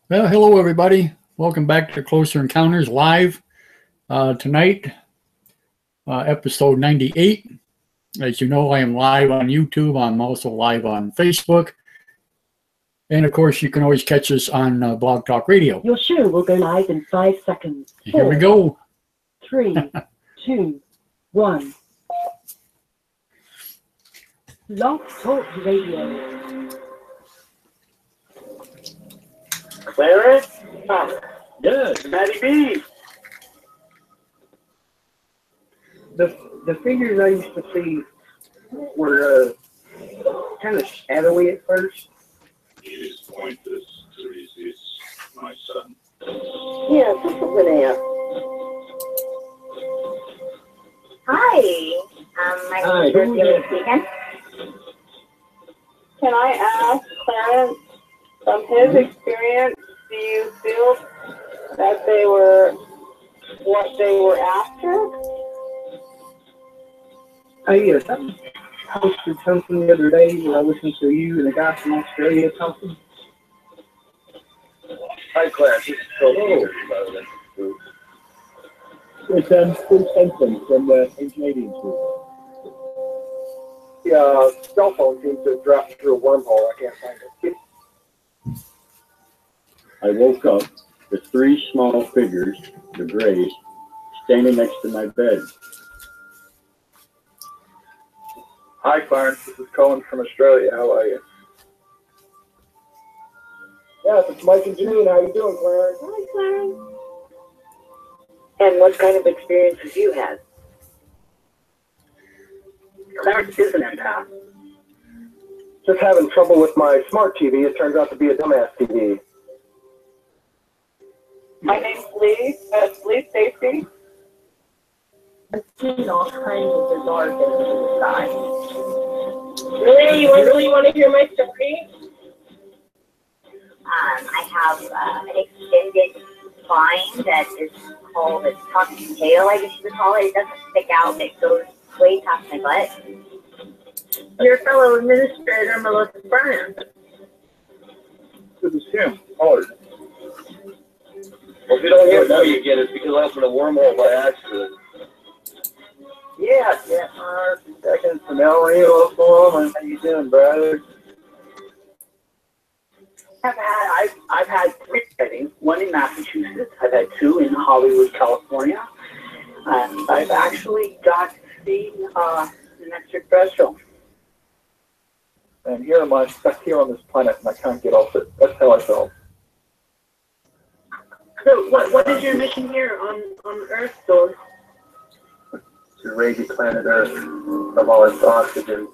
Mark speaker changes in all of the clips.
Speaker 1: Well, hello everybody. Welcome back to Closer Encounters live tonight, episode 98. As you know, I am live on YouTube. I'm also live on Facebook. And of course, you can always catch us on Blogtalk Radio.
Speaker 2: Your show will go live in 5 seconds.
Speaker 1: Here we go.
Speaker 2: 3, 2, 1. Blogtalk Radio.
Speaker 3: Clarence? Yes, Matty B. The figures I used to see were kind of shadowy at first.
Speaker 4: It is pointless to resist, my son.
Speaker 3: Yeah, this is Linnea.
Speaker 5: Hi. My name is Rosie speaking.
Speaker 6: Can I ask Clarence, from his experience, do you feel that they were what they were after?
Speaker 3: I posted something the other day where I listened to you and a guy from Australia talking.
Speaker 4: Hi, Clarence. This is Phil.
Speaker 7: It's Phil Stenson from the E98 group.
Speaker 3: The cell phone seems to have dropped through a wormhole. I can't find it.
Speaker 7: I woke up with 3 small figures, the grays, standing next to my bed.
Speaker 3: Hi, Clarence. This is Colin from Australia. How are you? Yes, it's Mike and Janine. How you doing, Clarence?
Speaker 6: Hi, Clarence.
Speaker 5: And what kind of experience have you had?
Speaker 3: Clarence is an empath. Just having trouble with my smart TV. It turns out to be a dumbass TV.
Speaker 6: My name's Lee. Lee Stacy.
Speaker 2: I've seen all kinds of bizarre things in the sky.
Speaker 6: Really? You really want to hear my story?
Speaker 5: I have an extended spine that is called a tucked tail, I guess you could call it. It doesn't stick out. It goes way past my butt.
Speaker 6: Your fellow administrator, Melissa Bryan.
Speaker 4: This is Tim. Howard. Well, if you don't hear it now, you get it because I opened a wormhole by accident.
Speaker 3: Yeah, Mark. Second from El Rio, Oklahoma. How you doing, brother?
Speaker 8: I've had 3 sightings, 1 in Massachusetts, I've had 2 in Hollywood, California, and I've actually got to see an extraterrestrial.
Speaker 3: And here am I stuck here on this planet and I can't get off it. That's how I felt.
Speaker 6: So, what is your mission here on Earth, Thor?
Speaker 3: To raise the planet Earth of all its oxygen,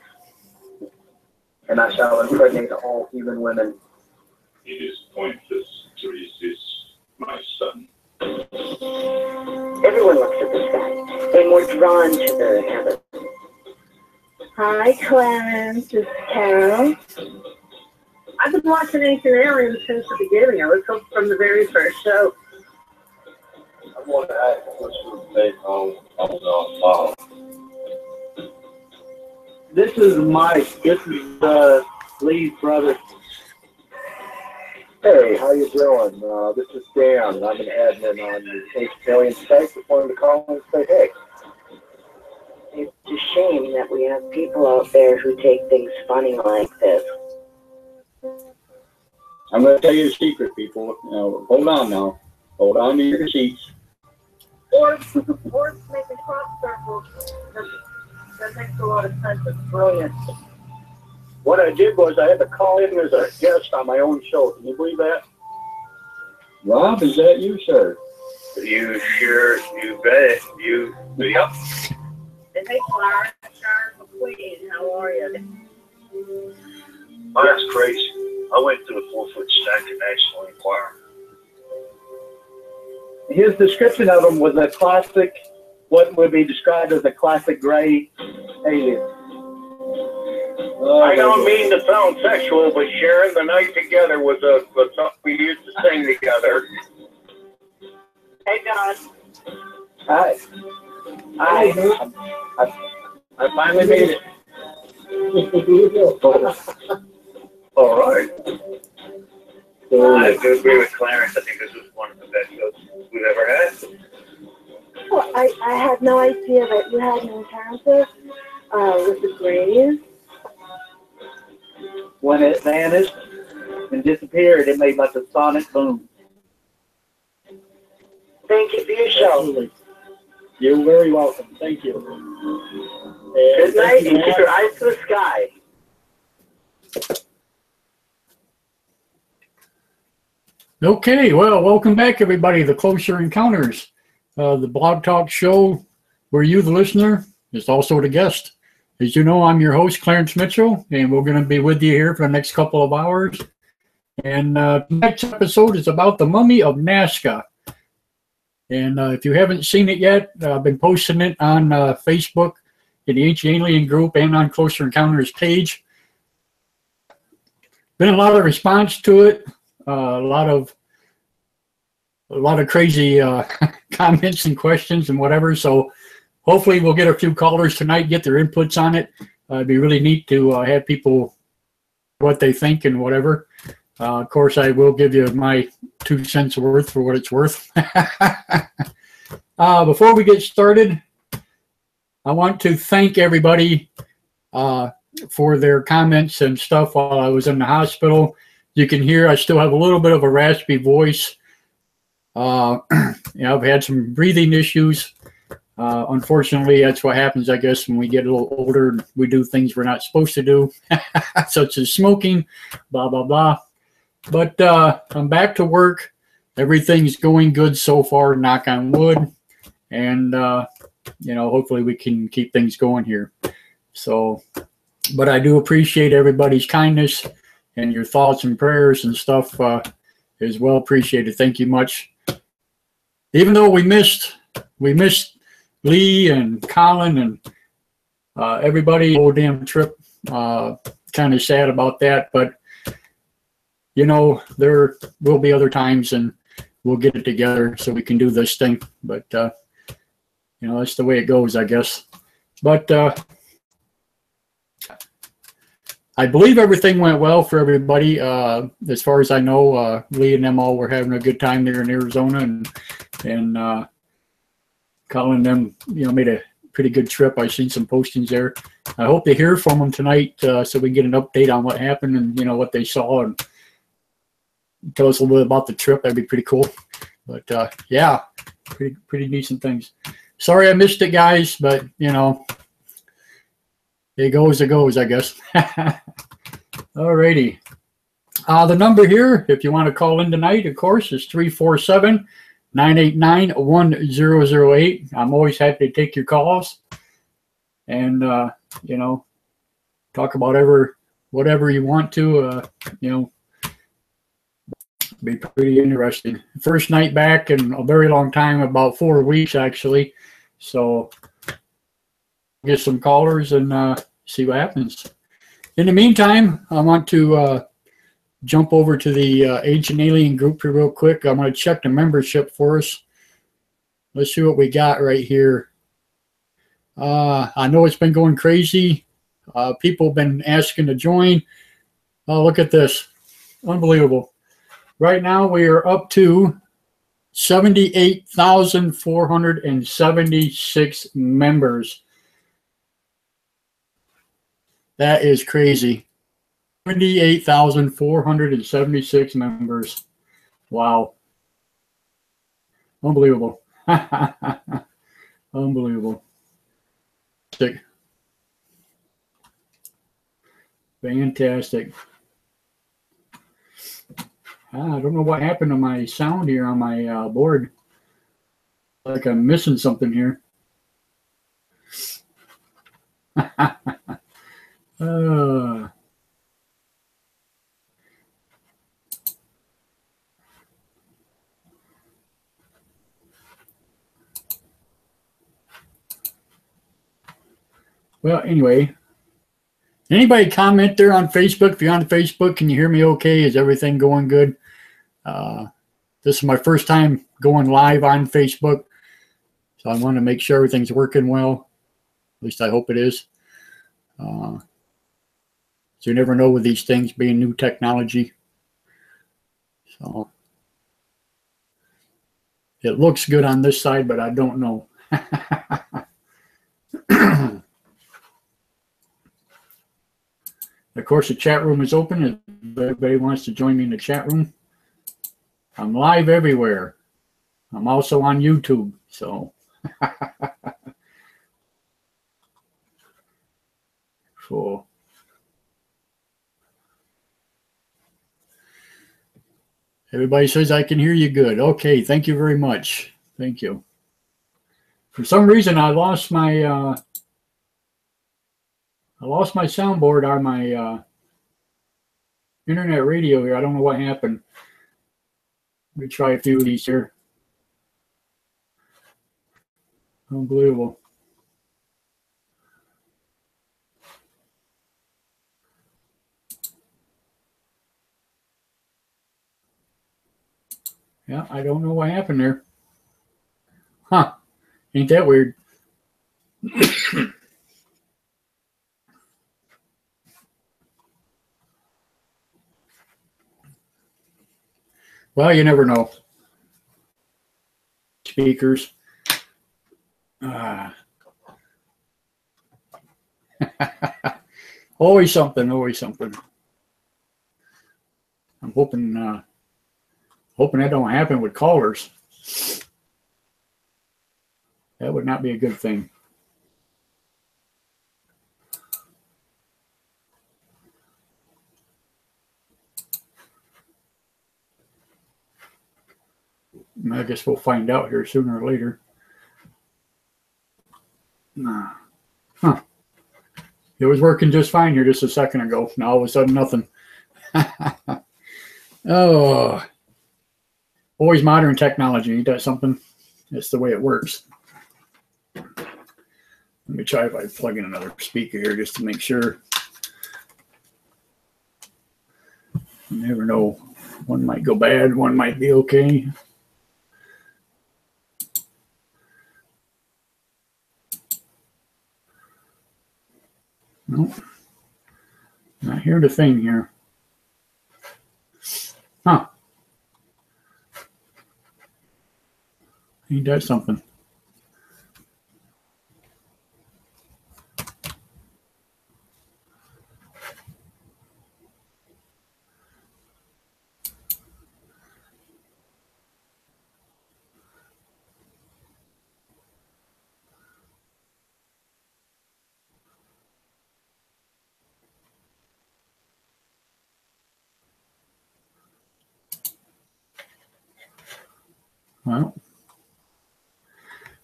Speaker 3: and I shall impregnate all human women.
Speaker 4: It is pointless to resist, my son.
Speaker 5: Everyone looks at the sky. They're more drawn to the heavens.
Speaker 6: Hi, Clarence. This is Carol. I've been watching Ancient Aliens since the beginning. I was hooked from the very first show.
Speaker 4: I want to ask a question based on
Speaker 3: This is Mike. This is Lee's brother. Hey, how you doing? This is Dan. I'm an admin on the Ancient Alien site. Just wanted to call and say hey.
Speaker 5: It's a shame that we have people out there who take things funny like this.
Speaker 7: I'm going to tell you a secret, people. Now, hold on now. Hold on to your seats.
Speaker 6: Or making crop circles. That makes a lot of sense. It's brilliant.
Speaker 3: What I did was I had to call in as a guest on my own show. Can you believe that?
Speaker 7: Rob, is that you, sir?
Speaker 4: You sure, you bet. Yep.
Speaker 6: Hey, Clarence, Charles McQueen, how are you?
Speaker 4: Oh, that's crazy. I went to the 4-foot stack at National Enquirer.
Speaker 3: His description of him was a classic, what would be described as a classic gray alien.
Speaker 4: I don't mean to sound sexual, but Sharon, the night together was something we used to sing together.
Speaker 6: Hey, Don.
Speaker 3: Hi. I finally made it.
Speaker 4: All right. I have to agree with Clarence. I think this was one of the best shows we've ever had.
Speaker 6: Well, I had no idea that you had an encounter with the Grays.
Speaker 8: When it vanished and disappeared, it made like a sonic boom.
Speaker 6: Thank you for your show.
Speaker 7: Absolutely. You're very welcome. Thank you.
Speaker 8: Good night, and keep your eyes to the sky.
Speaker 1: Okay, well, welcome back, everybody. The Closer Encounters, the Blog Talk show where you, the listener, is also the guest. As you know, I'm your host, Clarence Mitchell, and we're going to be with you here for the next couple of hours. And next episode is about the Mummy of Nazca. And if you haven't seen it yet, I've been posting it on Facebook, in the Ancient Alien group, and on Closer Encounters page. Been a lot of response to it. A lot of crazy comments and questions and whatever. So hopefully we'll get a few callers tonight, get their inputs on it. It'd be really neat to have people what they think and whatever. Of course, I will give you my 2 cents worth for what it's worth. Before we get started, I want to thank everybody for their comments and stuff while I was in the hospital. You can hear I still have a little bit of a raspy voice. I've had some breathing issues. Unfortunately, that's what happens, I guess, when we get a little older and we do things we're not supposed to do, such as smoking, blah, blah, blah. But I'm back to work. Everything's going good so far, knock on wood. And, hopefully we can keep things going here. So, but I do appreciate everybody's kindness and your thoughts and prayers and stuff is well appreciated. Thank you much. Even though we missed Lee and Colin and everybody, whole damn trip. Kind of sad about that, but there will be other times and we'll get it together so we can do this thing. But that's the way it goes, I guess. But I believe everything went well for everybody. As far as I know, Lee and them all were having a good time there in Arizona, and Colin and them, made a pretty good trip. I've seen some postings there. I hope to hear from them tonight so we can get an update on what happened and what they saw and tell us a little bit about the trip. That'd be pretty cool. But yeah, pretty decent things. Sorry I missed it, guys, but it goes, I guess. Alrighty. The number here, if you want to call in tonight, of course, is 347-989-1008. I'm always happy to take your calls and, talk about whatever you want to, be pretty interesting. First night back in a very long time, about 4 weeks, actually. So get some callers and see what happens. In the meantime, I want to jump over to the Ancient Alien group here real quick. I'm going to check the membership for us. Let's see what we got right here. I know it's been going crazy. People have been asking to join. Oh, look at this. Unbelievable. Right now we are up to 78,476 members. That is crazy. 78,476 members. Wow. Unbelievable. Unbelievable. Fantastic. I don't know what happened to my sound here on my board. Like I'm missing something here. Well, anyway, anybody comment there on Facebook? If you're on Facebook, can you hear me okay? Is everything going good? This is my first time going live on Facebook, so I want to make sure everything's working well. At least I hope it is. So you never know with these things being new technology. So it looks good on this side, but I don't know. Of course, the chat room is open. If everybody wants to join me in the chat room, I'm live everywhere. I'm also on YouTube, so. So everybody says I can hear you good. Okay, thank you very much. Thank you. For some reason, I lost my soundboard on my internet radio here. I don't know what happened. Let me try a few of these here. Unbelievable. Yeah, I don't know what happened there. Huh. Ain't that weird? Well, you never know. Speakers. Always something, always something. I'm hoping that don't happen with callers. That would not be a good thing. I guess we'll find out here sooner or later. Huh. It was working just fine here just a second ago. Now all of a sudden, nothing. Oh. Always modern technology. Ain't that something? That's the way it works. Let me try if I plug in another speaker here just to make sure. You never know. One might go bad. One might be okay. Nope. Not hearing the thing here. Huh. Ain't that something?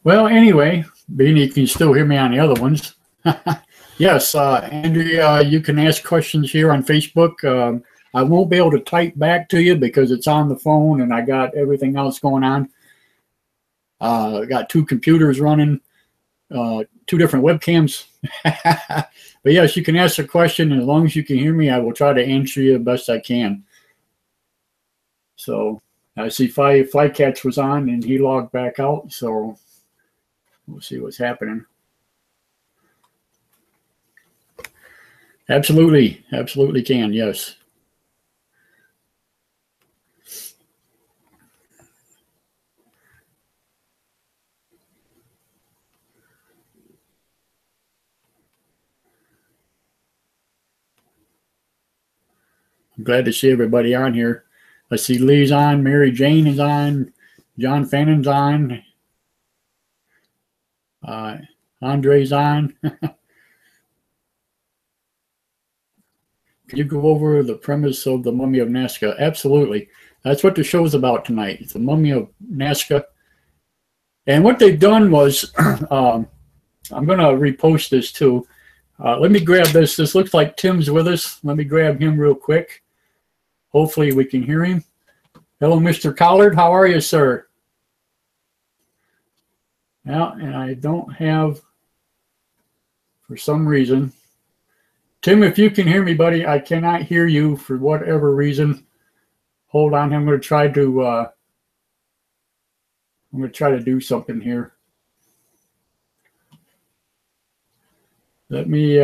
Speaker 1: Well, anyway, being you can still hear me on the other ones. Yes, Andrea, you can ask questions here on Facebook. I won't be able to type back to you because it's on the phone and I got everything else going on. I got two computers running, two different webcams. But yes, you can ask a question, and as long as you can hear me, I will try to answer you the best I can. So I see Flycatch was on and he logged back out, so we'll see what's happening. Absolutely, absolutely can, yes. I'm glad to see everybody on here. I see Lee's on, Mary Jane is on, John Fannon's on, Andre's on. Can you go over the premise of the Mummy of Nazca? Absolutely. That's what the show's about tonight. It's the Mummy of Nazca. And what they've done was, I'm going to repost this too. Let me grab this. This looks like Tim's with us. Let me grab him real quick. Hopefully we can hear him. Hello, Mr. Collard. How are you, sir? Yeah, and I don't have, for some reason. Tim, if you can hear me, buddy, I cannot hear you for whatever reason. Hold on, I'm going to try to do something here. Let me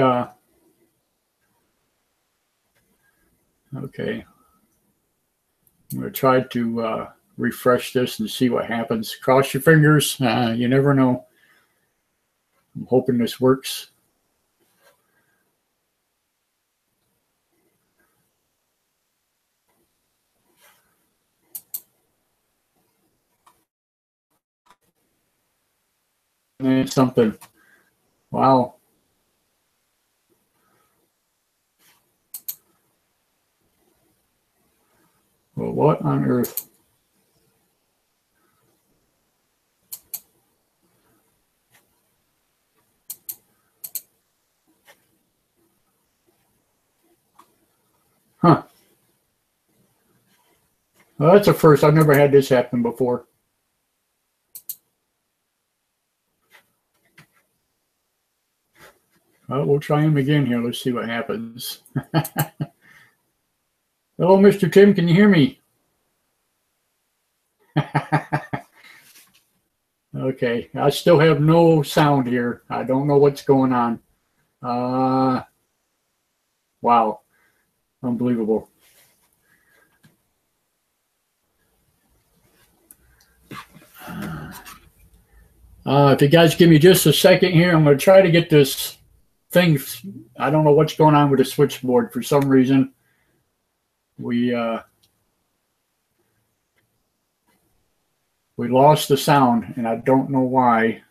Speaker 1: okay. I'm going to try to refresh this and see what happens. Cross your fingers. You never know. I'm hoping this works. And something. Wow. Well, what on earth? Huh. Well, that's a first. I've never had this happen before. Well, we'll try him again here. Let's see what happens. Hello, Mr. Tim. Can you hear me? Okay. I still have no sound here. I don't know what's going on. Wow. Unbelievable. If you guys give me just a second here, I'm going to try to get this thing. I don't know what's going on with the switchboard. For some reason, we lost the sound, and I don't know why.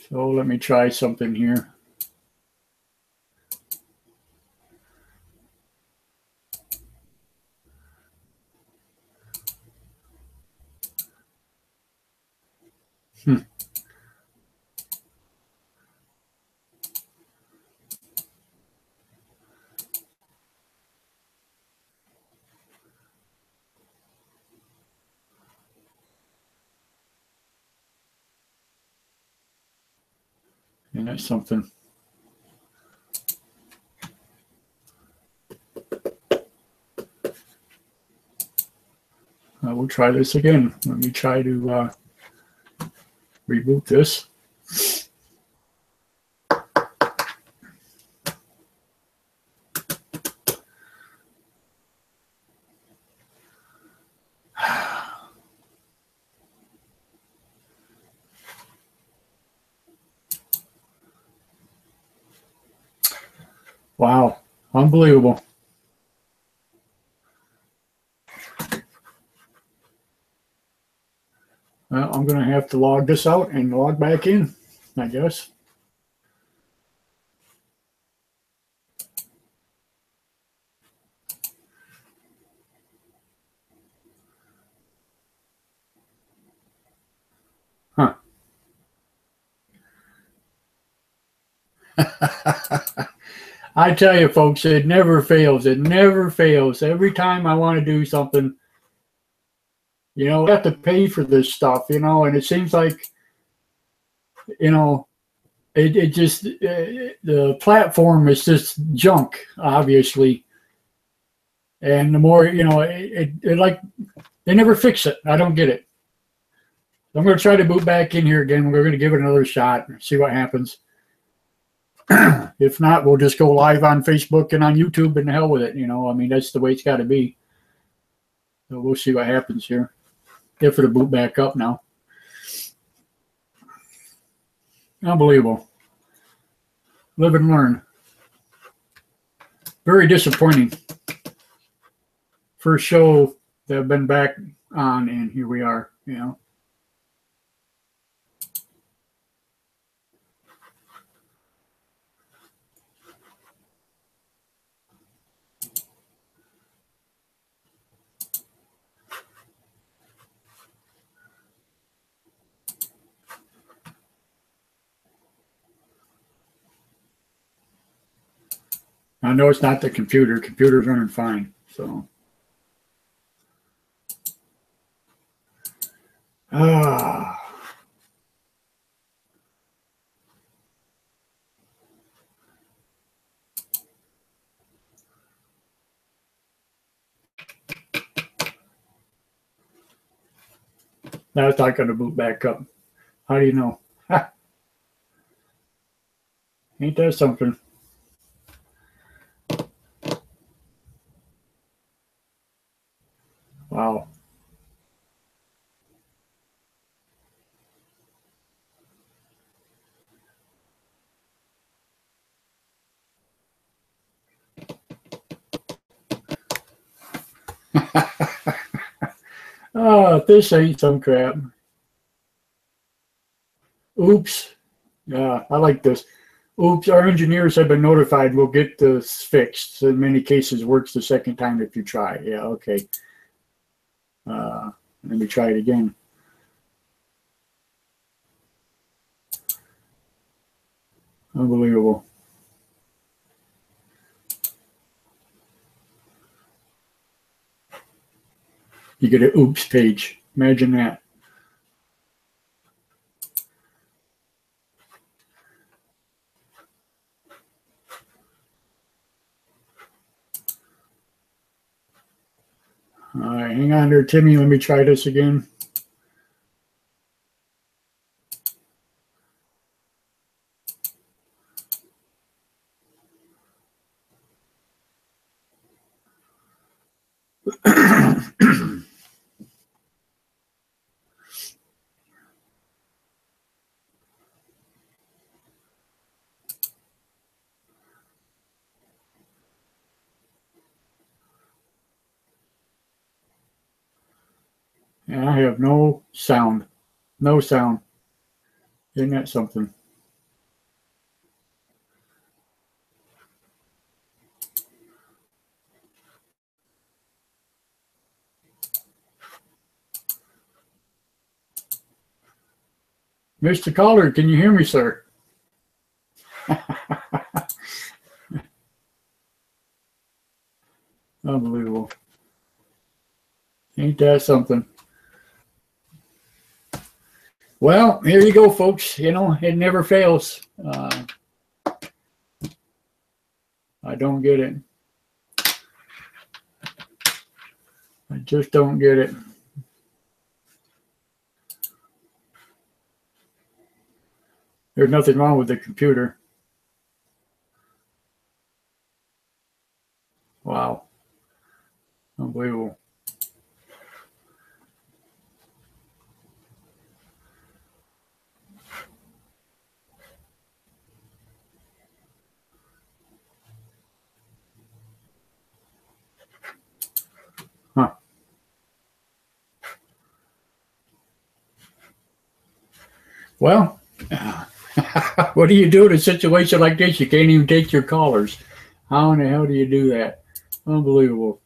Speaker 1: So let me try something here. And that's something. We'll try this again. Let me try to reboot this. Wow, unbelievable. Well, I'm going to have to log this out and log back in, I guess. Huh. I tell you, folks, it never fails. It never fails. Every time I want to do something, you know, I have to pay for this stuff, you know, and it seems like, you know, it just, the platform is just junk, obviously. And the more, you know, it like, they never fix it. I don't get it. I'm going to try to boot back in here again. We're going to give it another shot and see what happens. If not, we'll just go live on Facebook and on YouTube and the hell with it. You know, I mean, that's the way it's got to be. So we'll see what happens here. If it'll boot back up now. Unbelievable. Live and learn. Very disappointing. First show that I've been back on, and here we are, you know. I know it's not the computer. Computer's running fine, so. Ah. That's not going to boot back up. How do you know? Ha. Ain't that something? Wow. Oh, this ain't some crap. Oops. Yeah, I like this. Oops, our engineers have been notified. We'll get this fixed. In many cases, works the second time if you try. Yeah, okay. Let me try it again. Unbelievable. You get an oops page. Imagine that. All right, hang on there, Timmy. Let me try this again. And I have no sound. No sound. Isn't that something? Mr. Caller, can you hear me, sir? Unbelievable. Ain't that something? Well, here you go, folks. You know, it never fails. I don't get it. I just don't get it. There's nothing wrong with the computer. Wow. Unbelievable. Huh. Well, what do you do in a situation like this? You can't even take your callers. How in the hell do you do that? Unbelievable.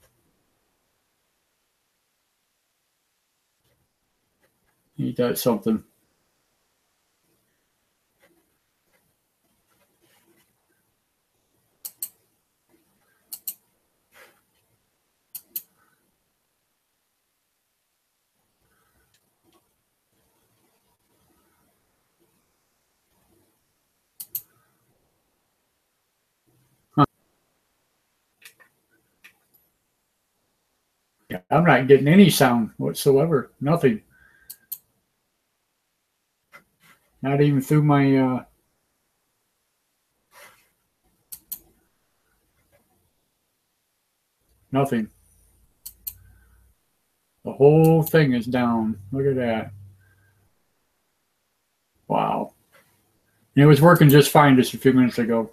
Speaker 1: Ain't that something? Huh. Yeah, I'm not getting any sound whatsoever. Nothing. Not even through my nothing. The whole thing is down. Look at that. Wow. And it was working just fine just a few minutes ago.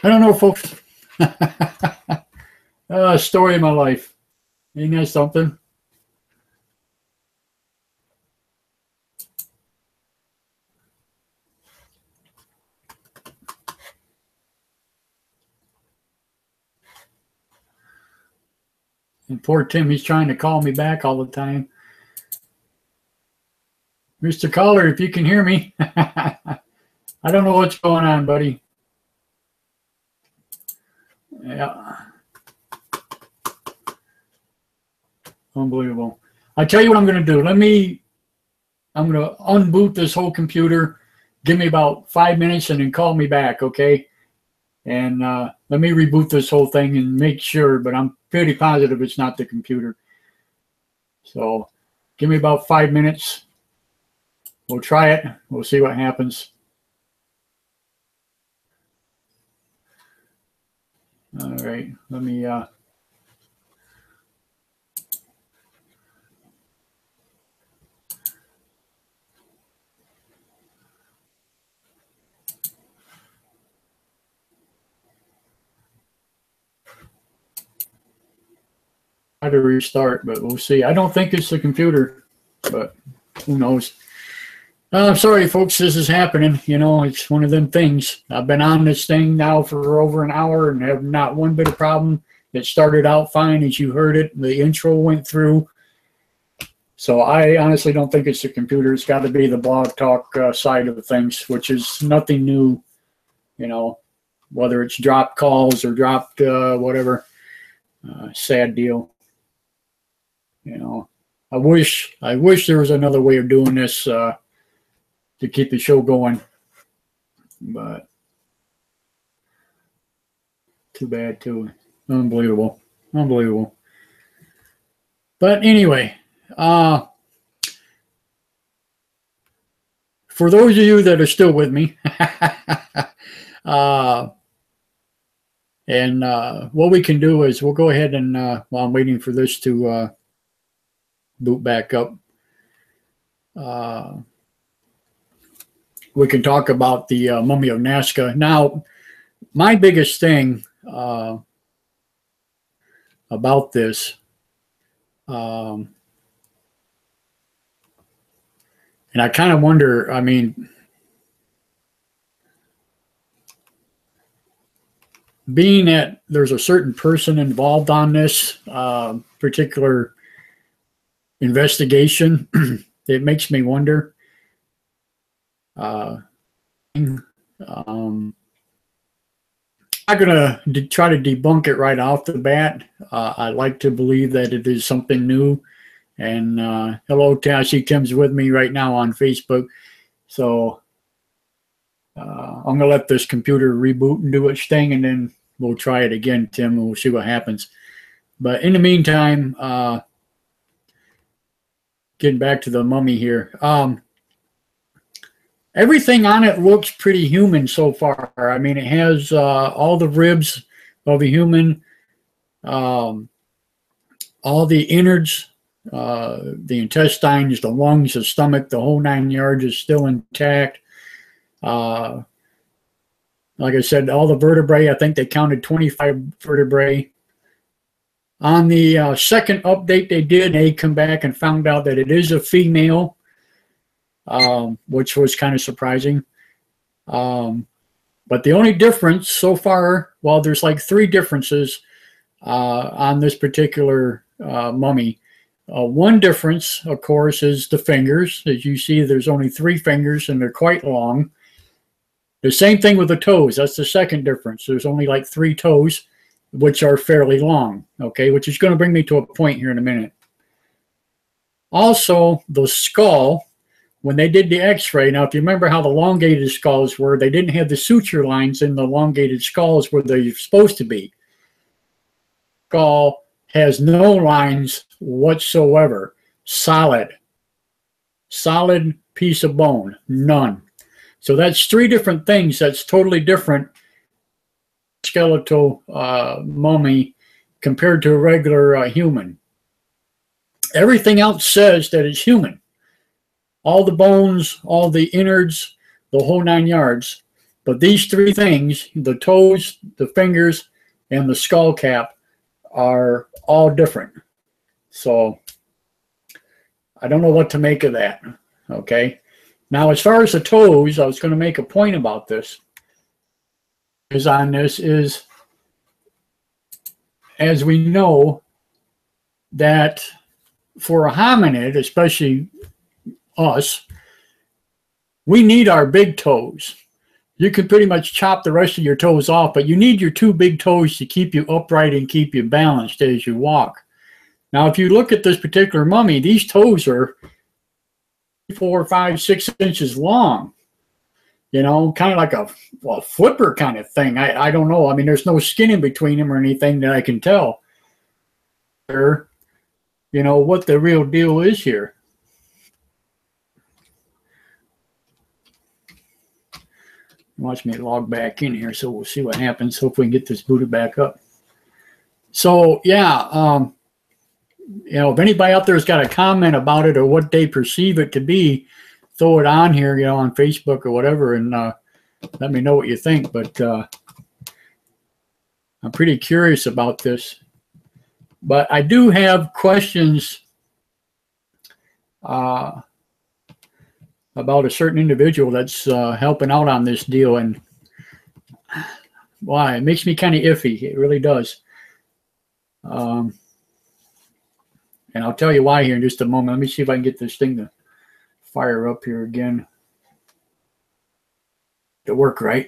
Speaker 1: I don't know, folks. Story of my life. Ain't that something? And poor Tim, he's trying to call me back all the time. Mr. Caller, if you can hear me. I don't know what's going on, buddy. Yeah. Unbelievable. I tell you what I'm going to do. I'm going to unboot this whole computer. Give me about 5 minutes and then call me back, okay? And let me reboot this whole thing and make sure, but I'm pretty positive it's not the computer. So give me about 5 minutes. We'll try it. We'll see what happens. All right, let me try to restart, but we'll see. I don't think it's the computer, but who knows. I'm sorry, folks, this is happening. You know, it's one of them things. I've been on this thing now for over an hour and have not one bit of problem. It started out fine, as you heard it. The intro went through. So I honestly don't think it's the computer. It's got to be the Blogtalk side of things, which is nothing new, you know, whether it's dropped calls or dropped whatever. Sad deal. You know, I wish there was another way of doing this to keep the show going, but too bad too. Unbelievable. But anyway, for those of you that are still with me, and what we can do is we'll go ahead and while I'm waiting for this to boot back up, we can talk about the mummy of Nazca. Now, my biggest thing about this, and I kind of wonder, I mean, being that there's a certain person involved on this particular investigation, it makes me wonder. I'm not going to try to debunk it right off the bat. I like to believe that it is something new. And hello, I see Tim's with me right now on Facebook. So I'm going to let this computer reboot and do its thing, and then we'll try it again, Tim, and we'll see what happens. But in the meantime, getting back to the mummy here. Everything on it looks pretty human so far. I mean, it has all the ribs of a human, all the innards, the intestines, the lungs, the stomach, the whole 9 yards is still intact. Like I said, all the vertebrae, I think they counted 25 vertebrae. On the second update they did, they come back and found out that it is a female. Which was kind of surprising. But the only difference so far, well, there's like 3 differences on this particular mummy. One difference, of course, is the fingers. As you see, there's only 3 fingers, and they're quite long. The same thing with the toes. That's the second difference. There's only like 3 toes, which are fairly long, okay, which is going to bring me to a point here in a minute. Also, the skull. When they did the x-ray, now if you remember how the elongated skulls were, they didn't have the suture lines in the elongated skulls where they're supposed to be. Skull has no lines whatsoever. Solid piece of bone, none. So that's 3 different things that's totally different skeletal mummy compared to a regular human. Everything else says that it's human. All the bones, all the innards, the whole 9 yards. But these 3 things, the toes, the fingers, and the skull cap, are all different. So I don't know what to make of that. Okay. Now, as far as the toes, I was going to make a point about this. Is on this is, as we know, that for a hominid, especially us, we need our big toes. You can pretty much chop the rest of your toes off, but you need your 2 big toes to keep you upright and keep you balanced as you walk. Now, if you look at this particular mummy, these toes are 4, 5, 6 inches long. You know, kind of like a flipper kind of thing. I don't know. I mean, there's no skin in between them or anything that I can tell. You know, what the real deal is here. Watch me log back in here, so we'll see what happens. Hopefully we can get this booted back up. So, yeah, you know, if anybody out there has got a comment about it or what they perceive it to be, throw it on here, you know, on Facebook or whatever, and let me know what you think. But I'm pretty curious about this. But I do have questions about a certain individual that's helping out on this deal, and why it makes me kind of iffy. It really does. And I'll tell you why here in just a moment. Let me see if I can get this thing to fire up here again to work right.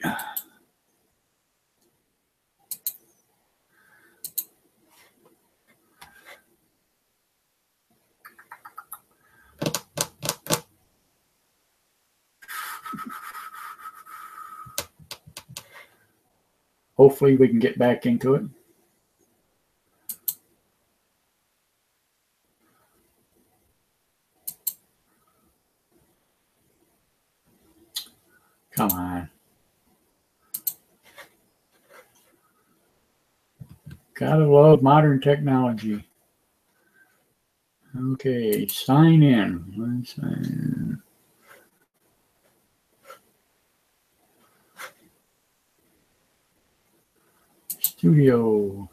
Speaker 1: Hopefully we can get back into it. Come on. Gotta love modern technology. Okay, sign in. Let's sign in. Studio.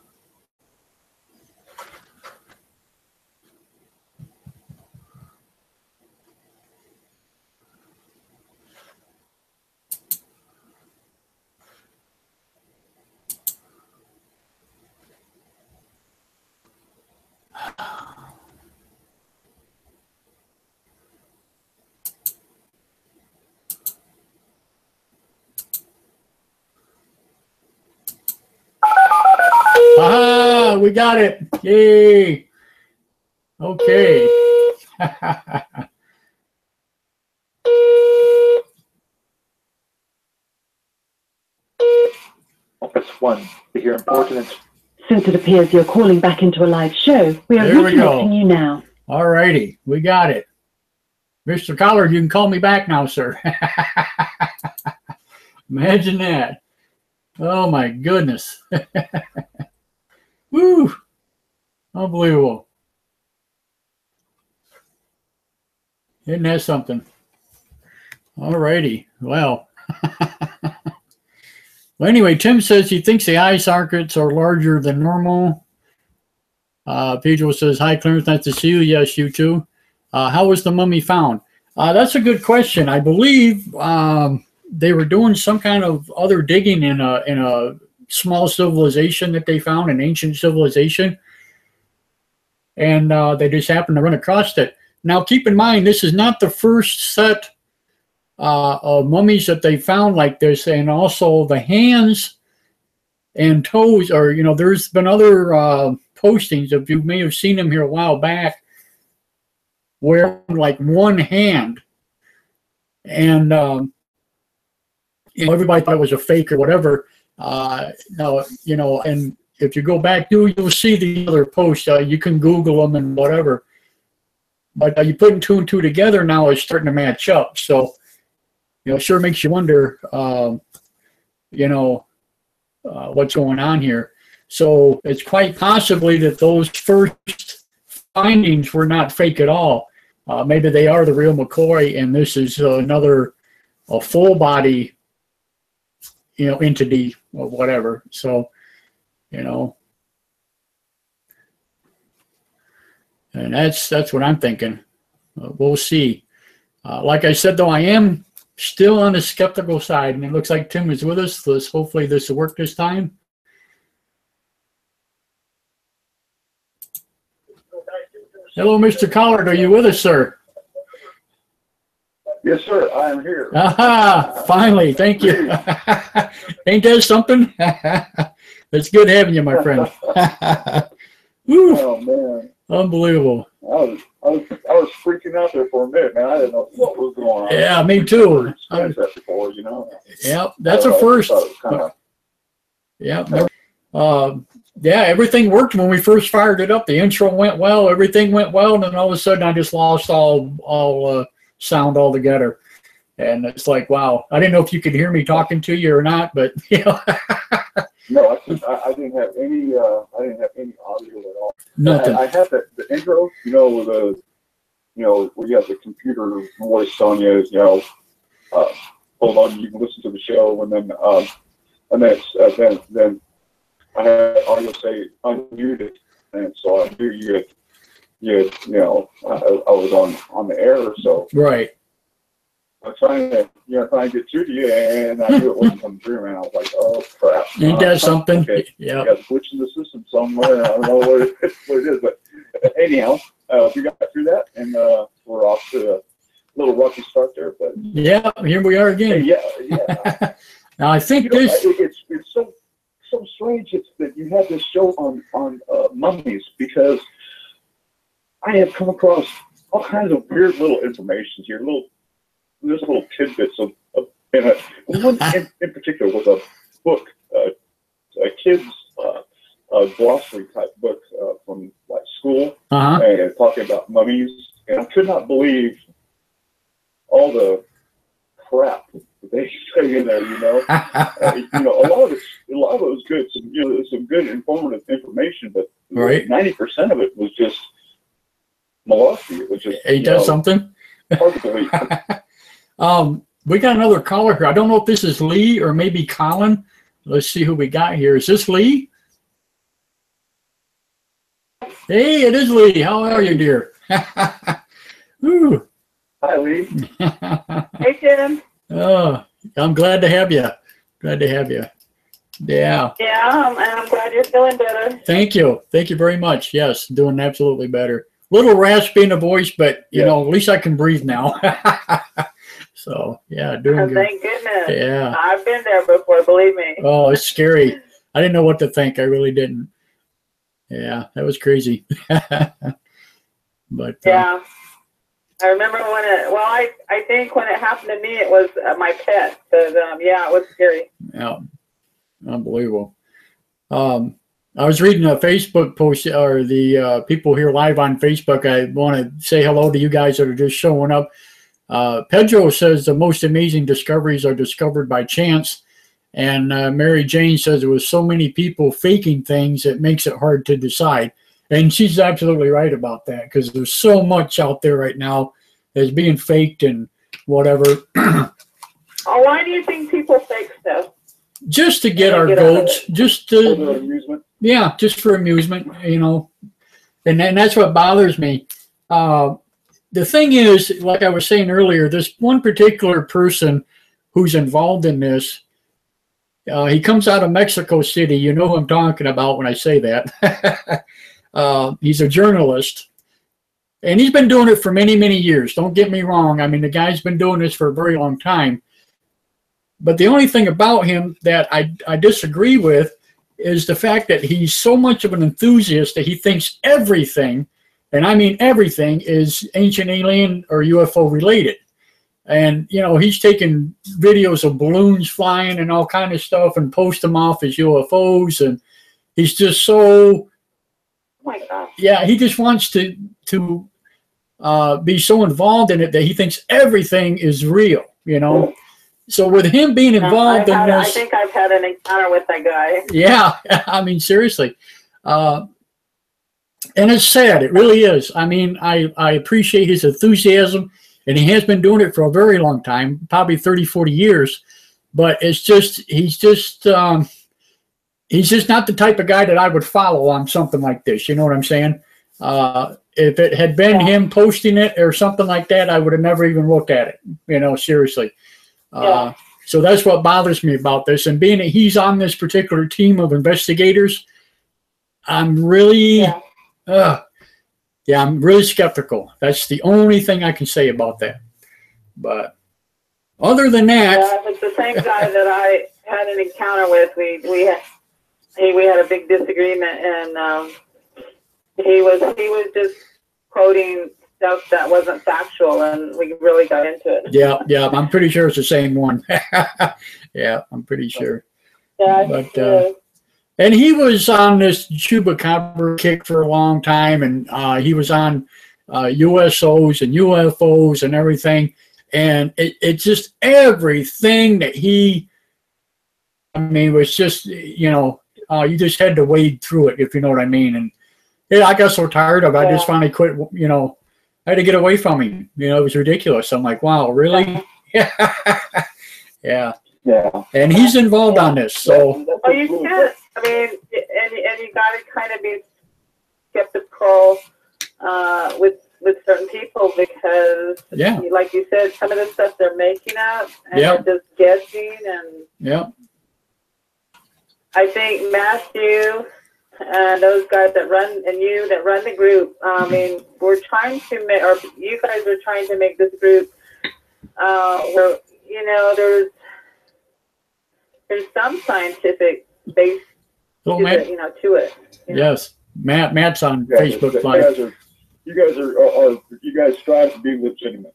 Speaker 1: Ah, we got it. Yay. Okay.
Speaker 3: Press 1 to hear important.
Speaker 9: Since it appears you're calling back into a live show, we are reconnecting you now.
Speaker 1: All righty, we got it. Mr. Collard, you can call me back now, sir. Imagine that. Oh, my goodness. Woo! Unbelievable. Isn't that something? All righty. Well. Well, anyway, Tim says he thinks the eye sockets are larger than normal. Pedro says, hi, Clarence, nice to see you. Yes, you too. How was the mummy found? That's a good question. I believe they were doing some kind of other digging in a small civilization that they found, an ancient civilization. And they just happened to run across it. Now, keep in mind, this is not the first set of mummies that they found like this, and also the hands and toes are, you know, there's been other postings, if you may have seen them here a while back, where like one hand, and you know, everybody thought it was a fake or whatever. No, you know, and if you go back, you'll see the other posts. You can Google them and whatever. But you put 2 and 2 together now, it's starting to match up. So, you know, it sure makes you wonder, you know, what's going on here. So it's quite possibly that those first findings were not fake at all. Maybe they are the real McCoy, and this is another full body, you know, entity or whatever. So, you know, and that's what I'm thinking. We'll see. Like I said, though, I am still on the skeptical side, and it looks like Tim is with us. Hopefully this will work this time. Hello, Mr. Collard. Are you with us, sir?
Speaker 10: Yes, sir. I am here.
Speaker 1: Aha! Finally, thank you. Ain't that something? It's good having you, my friend. Woo.
Speaker 10: Oh man!
Speaker 1: Unbelievable.
Speaker 10: I was freaking out there for a minute, man. I didn't know what was going on.
Speaker 1: Yeah, me too.
Speaker 10: I've experienced that before, you know.
Speaker 1: Yeah, that's a first. Yeah. Yeah, everything worked when we first fired it up. The intro went well, everything went well, and then all of a sudden I just lost all sound altogether. And it's like, wow, I didn't know if you could hear me talking to you or not, but you know.
Speaker 10: No, I didn't have any. I didn't have any audio at all.
Speaker 1: Nothing.
Speaker 10: I had the intro, you know, with where you have the computer voice telling you, you know, hold on, you can listen to the show, and then I had audio say unmuted, and so I knew you know, I was on the air, so
Speaker 1: right.
Speaker 10: I'm trying to get through to you, and I knew it wasn't coming through, man. I was like, oh crap!
Speaker 1: Ain't that something?
Speaker 10: Okay.
Speaker 1: Yeah.
Speaker 10: I got a glitch in the system somewhere. I don't know what it is, but anyhow, we got through that, and we're off to a little rocky start there. But
Speaker 1: yeah, here we are again.
Speaker 10: Yeah.
Speaker 1: Now I think
Speaker 10: it's so strange that you have this show on mummies, because I have come across all kinds of weird little information here, there's little tidbits of one in particular was a book, a kid's glossary type book from like school, and talking about mummies, and I could not believe all the crap that they say in there. You know, you know, a lot of it was good. Some good informative information, but 90% of it was just malarkey. It was just
Speaker 1: something.
Speaker 10: Hard to believe.
Speaker 1: We got another caller here. I don't know if this is Lee or maybe Colin. Let's see who we got here. Is this Lee? Hey, it is Lee. How are you, dear? Ooh.
Speaker 10: Hi, Lee.
Speaker 6: Hey, Tim.
Speaker 1: Oh, I'm glad to have you. Glad to have you. Yeah.
Speaker 6: Yeah, I'm glad you're feeling better.
Speaker 1: Thank you. Thank you very much. Yes, doing absolutely better. Little raspy in the voice, but you know, at least I can breathe now. So yeah, doing good.
Speaker 6: Thank goodness.
Speaker 1: Yeah.
Speaker 6: I've been there before, believe me.
Speaker 1: Oh, it's scary. I didn't know what to think. I really didn't. Yeah, that was crazy. But
Speaker 6: yeah, I remember when I think when it happened to me, it was my pet. But yeah, it was scary.
Speaker 1: Yeah, unbelievable. I was reading a Facebook post, or the people here live on Facebook. I want to say hello to you guys that are just showing up. Pedro says the most amazing discoveries are discovered by chance. And Mary Jane says there was so many people faking things, it makes it hard to decide. And she's absolutely right about that, because there's so much out there right now that's being faked and whatever.
Speaker 6: Why do you think people fake stuff?
Speaker 1: Just to get our votes, just to, for amusement. Yeah, just for amusement, you know. And that's what bothers me. The thing is, like I was saying earlier, this one particular person who's involved in this, he comes out of Mexico City. You know who I'm talking about when I say that. He's a journalist, and he's been doing it for many, many years. Don't get me wrong. I mean, the guy's been doing this for a very long time. But the only thing about him that I disagree with is the fact that he's so much of an enthusiast that he thinks everything, and I mean everything, is ancient alien or UFO related. And, you know, he's taking videos of balloons flying and all kind of stuff and post them off as UFOs. And he's just so,
Speaker 6: oh my God.
Speaker 1: Yeah, he just wants to be so involved in it that he thinks everything is real, you know. So with him being involved in this,
Speaker 6: I think I've had an encounter with that guy.
Speaker 1: Yeah, I mean, seriously. And it's sad. It really is. I mean, I appreciate his enthusiasm, and he has been doing it for a very long time, probably 30, 40 years. But it's just, he's just not the type of guy that I would follow on something like this. You know what I'm saying? If it had been him posting it or something like that, I would have never even looked at it, you know, seriously. So that's what bothers me about this. And being that he's on this particular team of investigators, I'm really, I'm really skeptical. That's the only thing I can say about that. But other than that,
Speaker 6: it's the same guy that I had an encounter with. We had a big disagreement, and he was just quoting stuff that wasn't factual, and we really got into it.
Speaker 1: Yeah, I'm pretty sure it's the same one. Yeah, I'm pretty sure.
Speaker 6: Yeah,
Speaker 1: but and he was on this chupacabra kick for a long time, and he was on USOs and UFOs and everything, and it's just everything that he, I mean, was just, you know, you just had to wade through it, if you know what I mean. And yeah, I got so tired of it, I just finally quit, you know, I had to get away from him. You know, it was ridiculous. I'm like, wow, really? Yeah. Yeah.
Speaker 10: Yeah.
Speaker 1: And he's involved on this, so.
Speaker 6: Well, you can't, I mean, and you got to kind of be skeptical with certain people, because, like you said, some of the stuff they're making up and they're just guessing. And I think Matthew and those guys that run, and you that run the group, I mean, we're trying to make, or you guys are trying to make this group where, you know, there's some scientific base to it, you know, to it.
Speaker 1: Yes, Matt's on Facebook Live.
Speaker 10: You guys strive to be legitimate.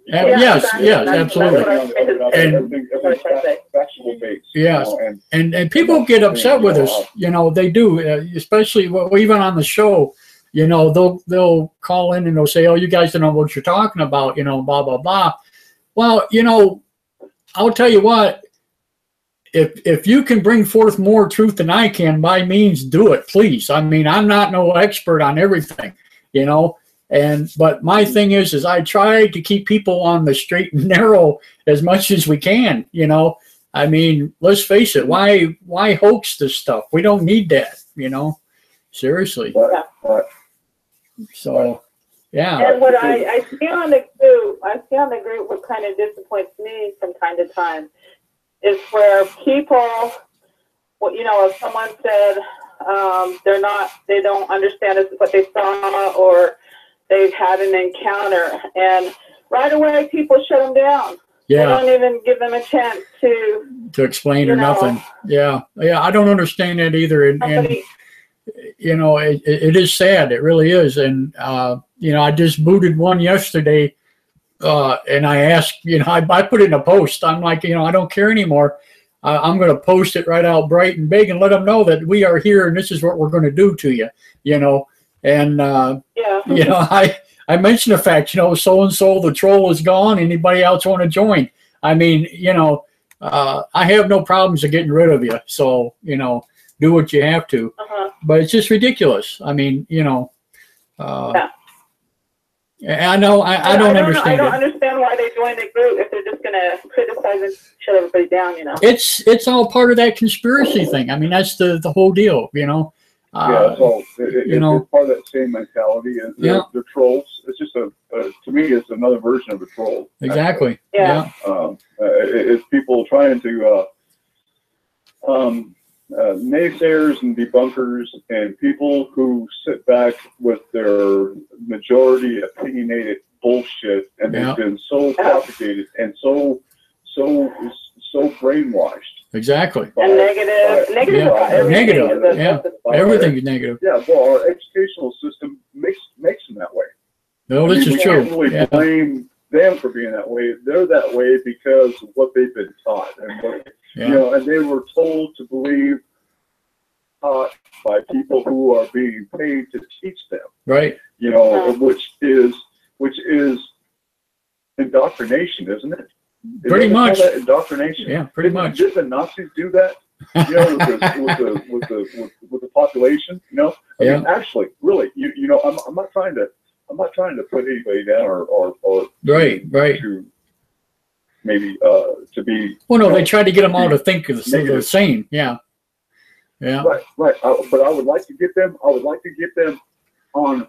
Speaker 1: Yes, absolutely.
Speaker 10: Factual based.
Speaker 1: Yes,
Speaker 10: You know,
Speaker 1: and people get upset with us. You know, they do, especially even on the show. You know, they'll call in and they'll say, "Oh, you guys don't know what you're talking about." You know, blah blah blah. Well, you know, I'll tell you what. If you can bring forth more truth than I can, by means, do it, please. I mean, I'm not no expert on everything, you know. But my thing is I try to keep people on the straight and narrow as much as we can, you know. I mean, let's face it, why hoax this stuff? We don't need that, you know. Seriously. So, yeah.
Speaker 6: And what I see on the group, what kind of disappoints me from time to time is where people, you know, if someone said they don't understand what they saw, or they've had an encounter, and right away people shut them down.
Speaker 1: Yeah.
Speaker 6: They don't even give them a chance to
Speaker 1: explain or nothing. Yeah, I don't understand that either. And you know, it is sad. It really is. And you know, I just booted one yesterday. And I asked, you know, I put it in a post. I'm like, you know, I don't care anymore. I'm going to post it right out bright and big and let them know that we are here and this is what we're going to do to you, you know. And, you know, I mentioned the fact, you know, so-and-so, the troll is gone. Anybody else want to join? I mean, you know, I have no problems of getting rid of you. So, you know, do what you have to. But it's just ridiculous. I mean, you know, I know. I don't understand.
Speaker 6: I don't understand why they joined the group if they're just going to criticize and shut everybody down. You know,
Speaker 1: it's all part of that conspiracy thing. I mean, that's the whole deal. You know.
Speaker 10: So it's part of that same mentality. They're trolls. It's just to me, it's another version of a troll.
Speaker 1: Exactly.
Speaker 10: Actually. It's people trying to naysayers and debunkers and people who sit back with their majority opinionated bullshit, and they've been so propagated and so brainwashed.
Speaker 1: Exactly.
Speaker 6: And negative.
Speaker 1: Everything is negative.
Speaker 10: Yeah, well, our educational system makes them that way.
Speaker 1: No, this is true.
Speaker 10: We can't really blame them for being that way. They're that way because of what they've been taught, and what, you know, and they were told to believe by people who are being paid to teach them.
Speaker 1: Right.
Speaker 10: You know, which is indoctrination, isn't it?
Speaker 1: Pretty much.
Speaker 10: Indoctrination.
Speaker 1: Yeah, pretty much.
Speaker 10: Did the Nazis do that? You know, with the population. You know, I mean, actually, really, you know, I'm not trying to put anybody down or
Speaker 1: right
Speaker 10: to maybe to be.
Speaker 1: Well, no, they tried to get them all to think the same. Yeah. Yeah.
Speaker 10: Right. But I would like to get them. I would like to get them on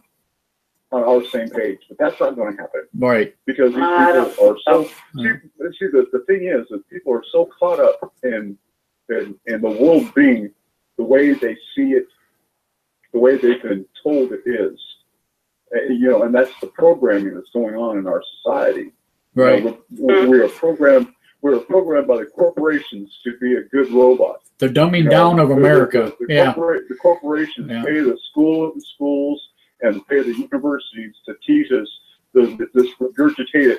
Speaker 10: our same page, but that's not going to happen.
Speaker 1: Right.
Speaker 10: Because these people are so. See, the thing is that people are so caught up in the world being the way they see it, the way they've been told it is. You know, and that's the programming that's going on in our society.
Speaker 1: Right.
Speaker 10: You know, we are programmed we're programmed by the corporations to be a good robot.
Speaker 1: The dumbing down of America.
Speaker 10: The corporations pay the schools and pay the universities to teach us this regurgitated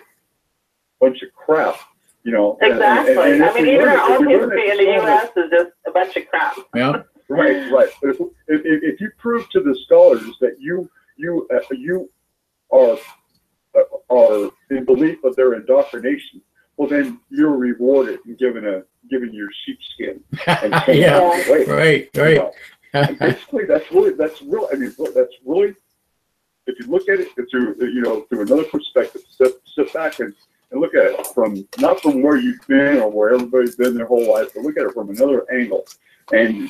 Speaker 10: bunch of crap.
Speaker 6: Exactly. I mean, even our own history in the U.S. is just a bunch of crap.
Speaker 1: Yeah.
Speaker 10: Right. If you prove to the scholars that you are in belief of their indoctrination, well, then you're rewarded and given your sheepskin. And
Speaker 1: Right.
Speaker 10: And basically, that's really. I mean, that's really. If you look at it through another perspective, sit back and look at it not from where you've been or where everybody's been their whole life, but look at it from another angle. And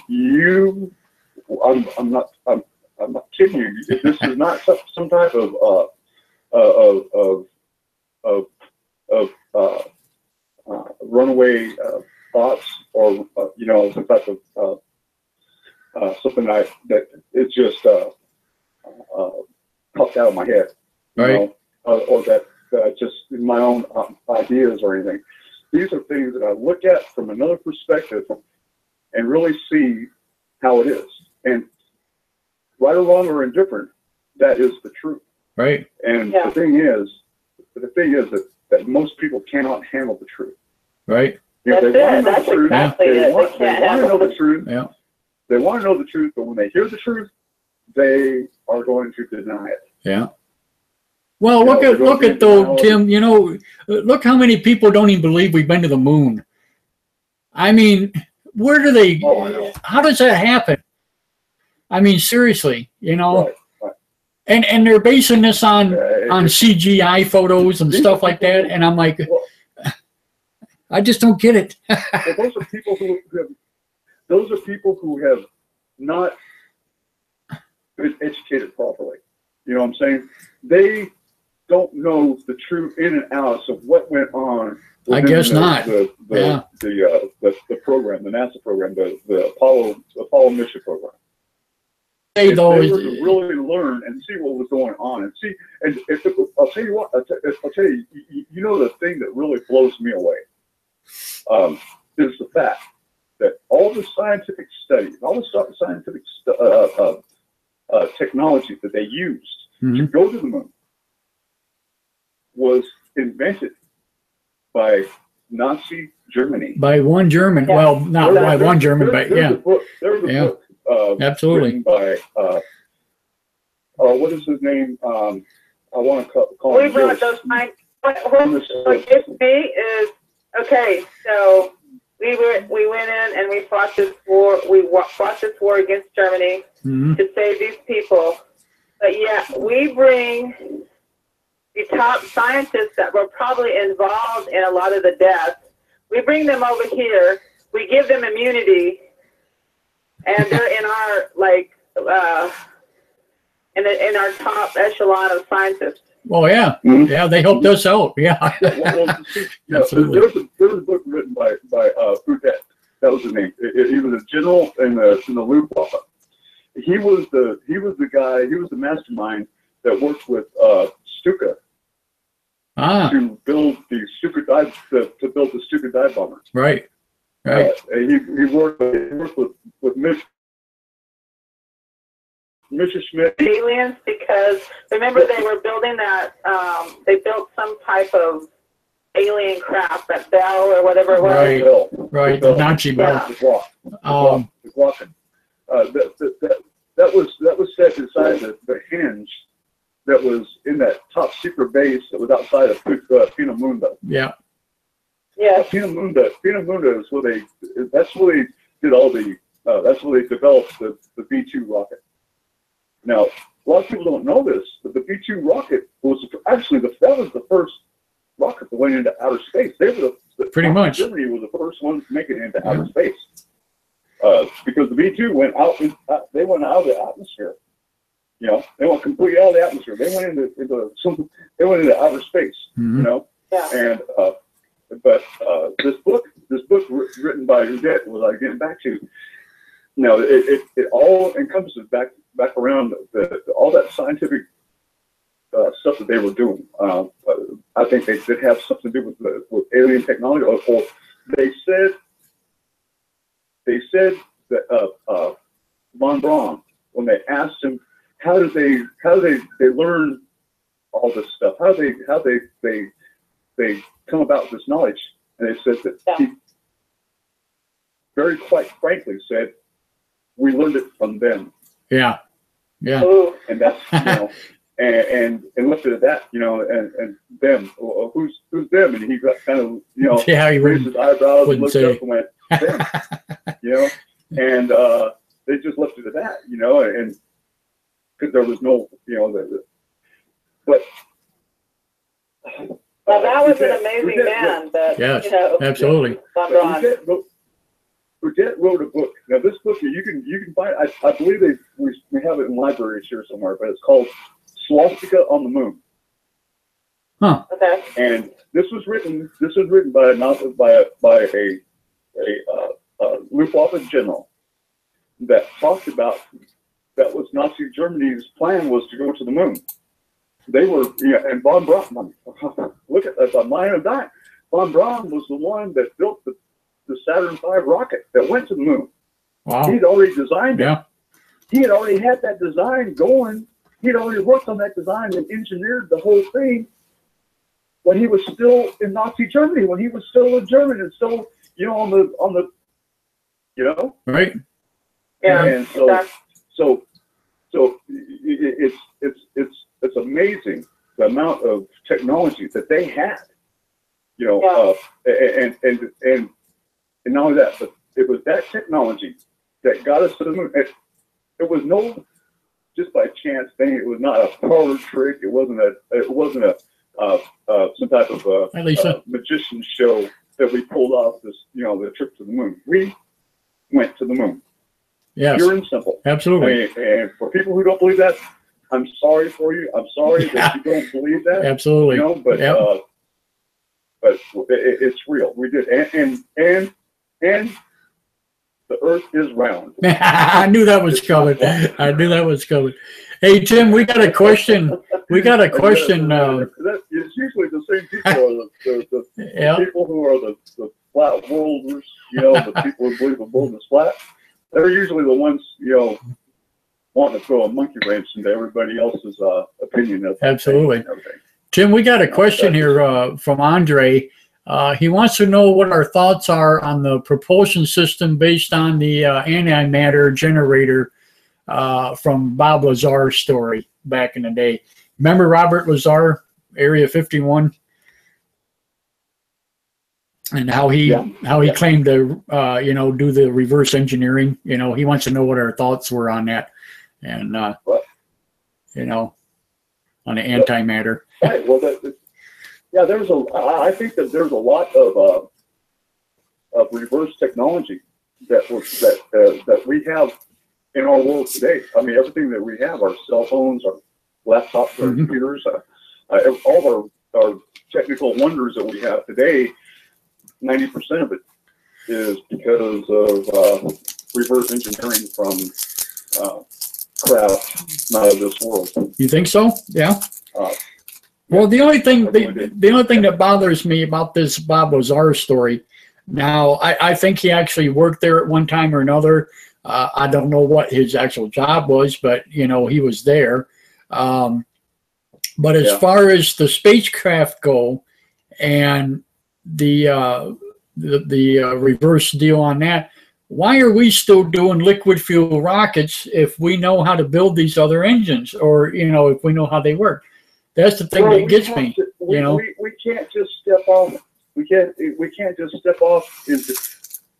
Speaker 10: I'm not kidding you. This is not some type of runaway thoughts or some type of something that it's just popped out of my head,
Speaker 1: right?
Speaker 10: Or that just my own ideas or anything. These are things that I look at from another perspective and really see how it is. And right or wrong or indifferent, that is the truth.
Speaker 1: Right.
Speaker 10: And the thing is that most people cannot handle the truth.
Speaker 1: Right.
Speaker 6: That's it. That's exactly it.
Speaker 10: They want to know the truth.
Speaker 1: Yeah.
Speaker 10: They want to know the truth, but when they hear the truth, they are going to deny it.
Speaker 1: Yeah. Well, look at though, Tim. Look how many people don't even believe we've been to the moon. I mean, where do they? How does that happen? I mean, seriously,
Speaker 10: Right.
Speaker 1: And they're basing this on CGI photos and stuff like that, and I'm like, I just don't get it.
Speaker 10: Well, those are people who have not been educated properly. You know what I'm saying? They don't know the true in and outs of what went on.
Speaker 1: I guess not.
Speaker 10: The program, the NASA program, the Apollo mission program. If they were to really learn and see what was going on and see, I'll tell you what, the thing that really blows me away is the fact that all the scientific studies, all the scientific technology that they used to go to the moon was invented by Nazi Germany.
Speaker 1: By one German. Yeah. Well, not by one German, but yeah.
Speaker 10: There's a book
Speaker 1: absolutely.
Speaker 10: By what is his name? I want to call him.
Speaker 6: What gets me is, okay, so we went in and we fought this war. We fought this war against Germany to save these people. But yet we bring the top scientists that were probably involved in a lot of the deaths. We bring them over here. We give them immunity, and they're in our in our top echelon of scientists.
Speaker 1: Oh yeah, yeah. They helped us out. Yeah,
Speaker 10: absolutely. There was a book written by Boudet. That was his name. He was a general in the Luftwaffe. He was the guy. He was the mastermind that worked with Stuka to build the Stuka dive bomber.
Speaker 1: Right.
Speaker 10: He worked with Mr. Schmidt.
Speaker 6: Aliens, because remember they were building that. They built some type of alien craft, that Bell or whatever it was.
Speaker 1: Right. The Nazi Bell.
Speaker 10: The Glocken. That was set inside the hinge that was in that top secret base that was outside of Peenemünde.
Speaker 1: Yeah.
Speaker 6: Yeah.
Speaker 10: Peenemünde is where that's where they did all the. That's where they developed the B-2 rocket. Now, a lot of people don't know this, but the B-2 rocket was actually that was the first rocket that went into outer space. They were
Speaker 1: pretty much.
Speaker 10: Germany was the first ones making it into outer space. Because the B-2 went out. They went out of the atmosphere. They went completely out of the atmosphere. They went into outer space. And but this book written by Boudet was I getting back to. It all encompasses back around all that scientific stuff that they were doing. I think they did have something to do with alien technology. Or they said that von Braun, when they asked him how did they learn all this stuff, how they come about this knowledge, and they said that he very quite frankly said, we learned it from them.
Speaker 1: Yeah.
Speaker 10: And that's, you know, and looked at that, you know, and them, well, who's them? And he got kind of, you know,
Speaker 1: he
Speaker 10: raised his eyebrows and looked up and went, them, you know, and they just left it at that, you know, and because there was no, you know, but.
Speaker 6: Well, that was an amazing man. That,
Speaker 1: yes,
Speaker 6: you know,
Speaker 1: absolutely.
Speaker 10: Burdett wrote a book. Now, this book you can find. I believe we have it in libraries here somewhere, but it's called Swastika on the Moon.
Speaker 1: Huh.
Speaker 6: Okay.
Speaker 10: And this was written by a Luftwaffe general that talked about that was Nazi Germany's plan was to go to the moon. They were, and von Braun. Look at that. Von Braun was the one that built the Saturn V rocket that went to the moon.
Speaker 1: Wow.
Speaker 10: He'd already designed it. He had already had that design going. He'd already worked on that design and engineered the whole thing when he was still in Nazi Germany, when he was still a German and still, you know, on the, you know.
Speaker 1: Right.
Speaker 6: Yeah.
Speaker 10: And so it's amazing the amount of technology that they had, you know, and not only that, but it was that technology that got us to the moon. It was no just by chance thing. It was not a parlor trick. It wasn't some type of magician show that we pulled off this, you know, the trip to the moon. We went to the moon.
Speaker 1: Yes.
Speaker 10: Pure and simple.
Speaker 1: Absolutely.
Speaker 10: And for people who don't believe that, I'm sorry for you. I'm sorry that you don't believe that.
Speaker 1: Absolutely.
Speaker 10: You know, but it's real. We did, and the Earth is round.
Speaker 1: I knew that was coming. I knew that was coming. Hey Tim, we got a question.
Speaker 10: It's usually the same people, the people who are the flat worlders. You know, the people who believe the world is flat. They're usually the ones, you know, wanting to throw a monkey wrench into everybody else's opinion of
Speaker 1: absolutely. Tim, we got a question here from Andre. He wants to know what our thoughts are on the propulsion system based on the antimatter generator from Bob Lazar's story back in the day. Remember Robert Lazar, Area 51, and how he claimed to you know, do the reverse engineering. You know, he wants to know what our thoughts were on that, and you know, on the antimatter.
Speaker 10: Right. Well, I think that there's a lot of reverse technology that we have in our world today. I mean, everything that we have, our cell phones, our laptops, our computers, all of our technical wonders that we have today, 90% of it is because of reverse engineering from craft not of this world.
Speaker 1: You think so? Yeah. Well, the only thing that bothers me about this Bob Lazar story, now I think he actually worked there at one time or another. I don't know what his actual job was, but you know, he was there. But as far as the spacecraft go, and the reverse deal on that, why are we still doing liquid fuel rockets if we know how to build these other engines, or you know, if we know how they work? That's the thing that gets me. You know,
Speaker 10: we can't just step off. We can't just step off into.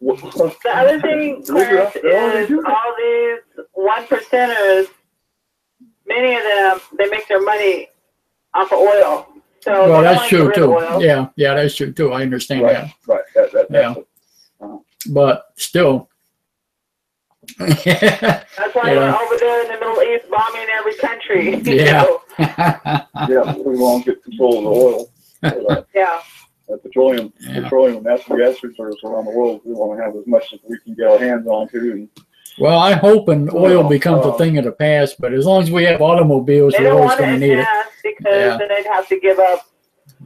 Speaker 6: The other thing, Chris, is all these 1%ers. Many of them, they make their money off of oil. So
Speaker 1: well, that's true too. Yeah, that's true too. I understand that.
Speaker 10: Right.
Speaker 1: But still.
Speaker 6: That's why we're over there in the Middle East bombing every country.
Speaker 10: Yeah, we won't get control of the oil. Petroleum and natural gas reserves around the world. We want to have as much as we can get our hands on to. And,
Speaker 1: well, I hope oil becomes a thing of the past, but as long as we have automobiles, we're always going to need it.
Speaker 6: because then they'd have to give up,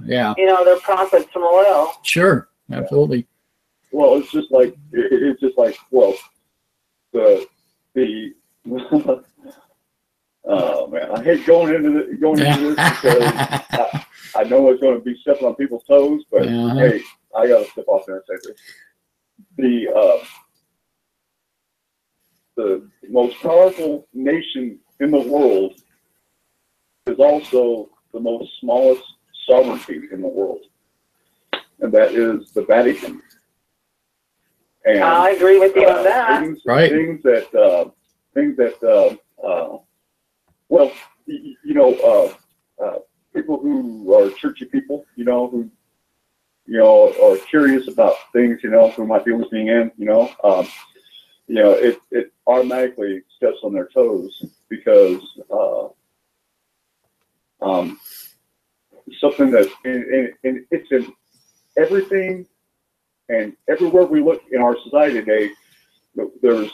Speaker 1: yeah,
Speaker 6: you know, their profits from oil.
Speaker 1: Sure, absolutely.
Speaker 10: Well, it's just like well, the oh man, I hate going into this because I know it's going to be stepping on people's toes, but hey, I got to step off there and say this. The most powerful nation in the world is also the most smallest sovereignty in the world, and that is the Vatican. And
Speaker 6: I agree with you on that.
Speaker 10: Things that well, you know, people who are churchy people, you know, who, you know, are curious about things, you know, who might be listening in, you know, it automatically steps on their toes because something that's it's in everything and everywhere we look in our society today. There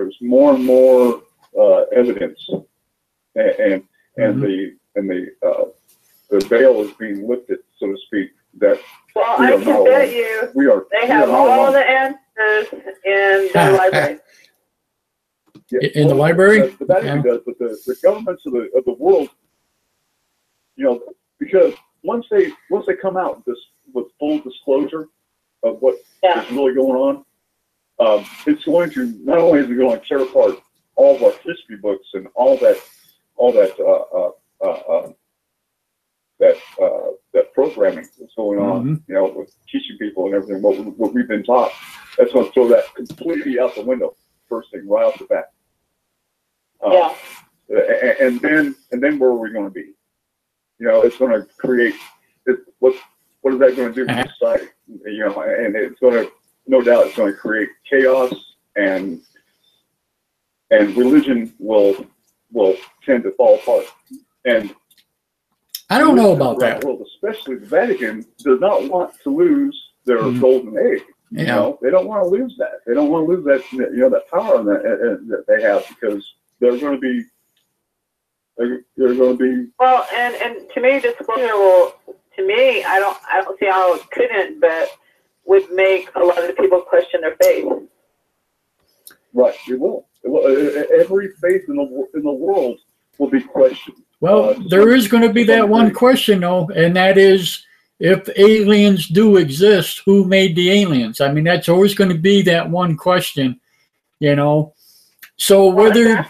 Speaker 10: is more and more evidence, and the veil is being lifted, so to speak. That
Speaker 6: well, I can bet you they have all the answers in their library.
Speaker 10: Yeah,
Speaker 1: in the library,
Speaker 10: the Vatican does, but the governments of the world, you know, because once they come out with full disclosure of what is really going on, it's going to not only is it going to tear apart all of our history books and all that programming that's going on, you know, with teaching people and everything, what we've been taught. That's going to throw that completely out the window, first thing, right off the bat. And then where are we going to be? You know, it's going to create what is that going to do for society? You know, and it's going to, no doubt, it's going to create chaos, and religion will tend to fall apart. And
Speaker 1: I don't know about that.
Speaker 10: The world, especially the Vatican, does not want to lose their golden egg. You know, they don't want to lose that. They don't want to lose that, you know, that power that they have, because they're going to be.
Speaker 6: Well, and to me, disclosure will. To me, I don't see how it couldn't, but would make a lot of the people question their faith.
Speaker 10: Right, it will. Every faith in the world will be questioned.
Speaker 1: Well, there is going to be that one question, though, and that is, if aliens do exist, who made the aliens? I mean, that's always going to be that one question, you know. So whether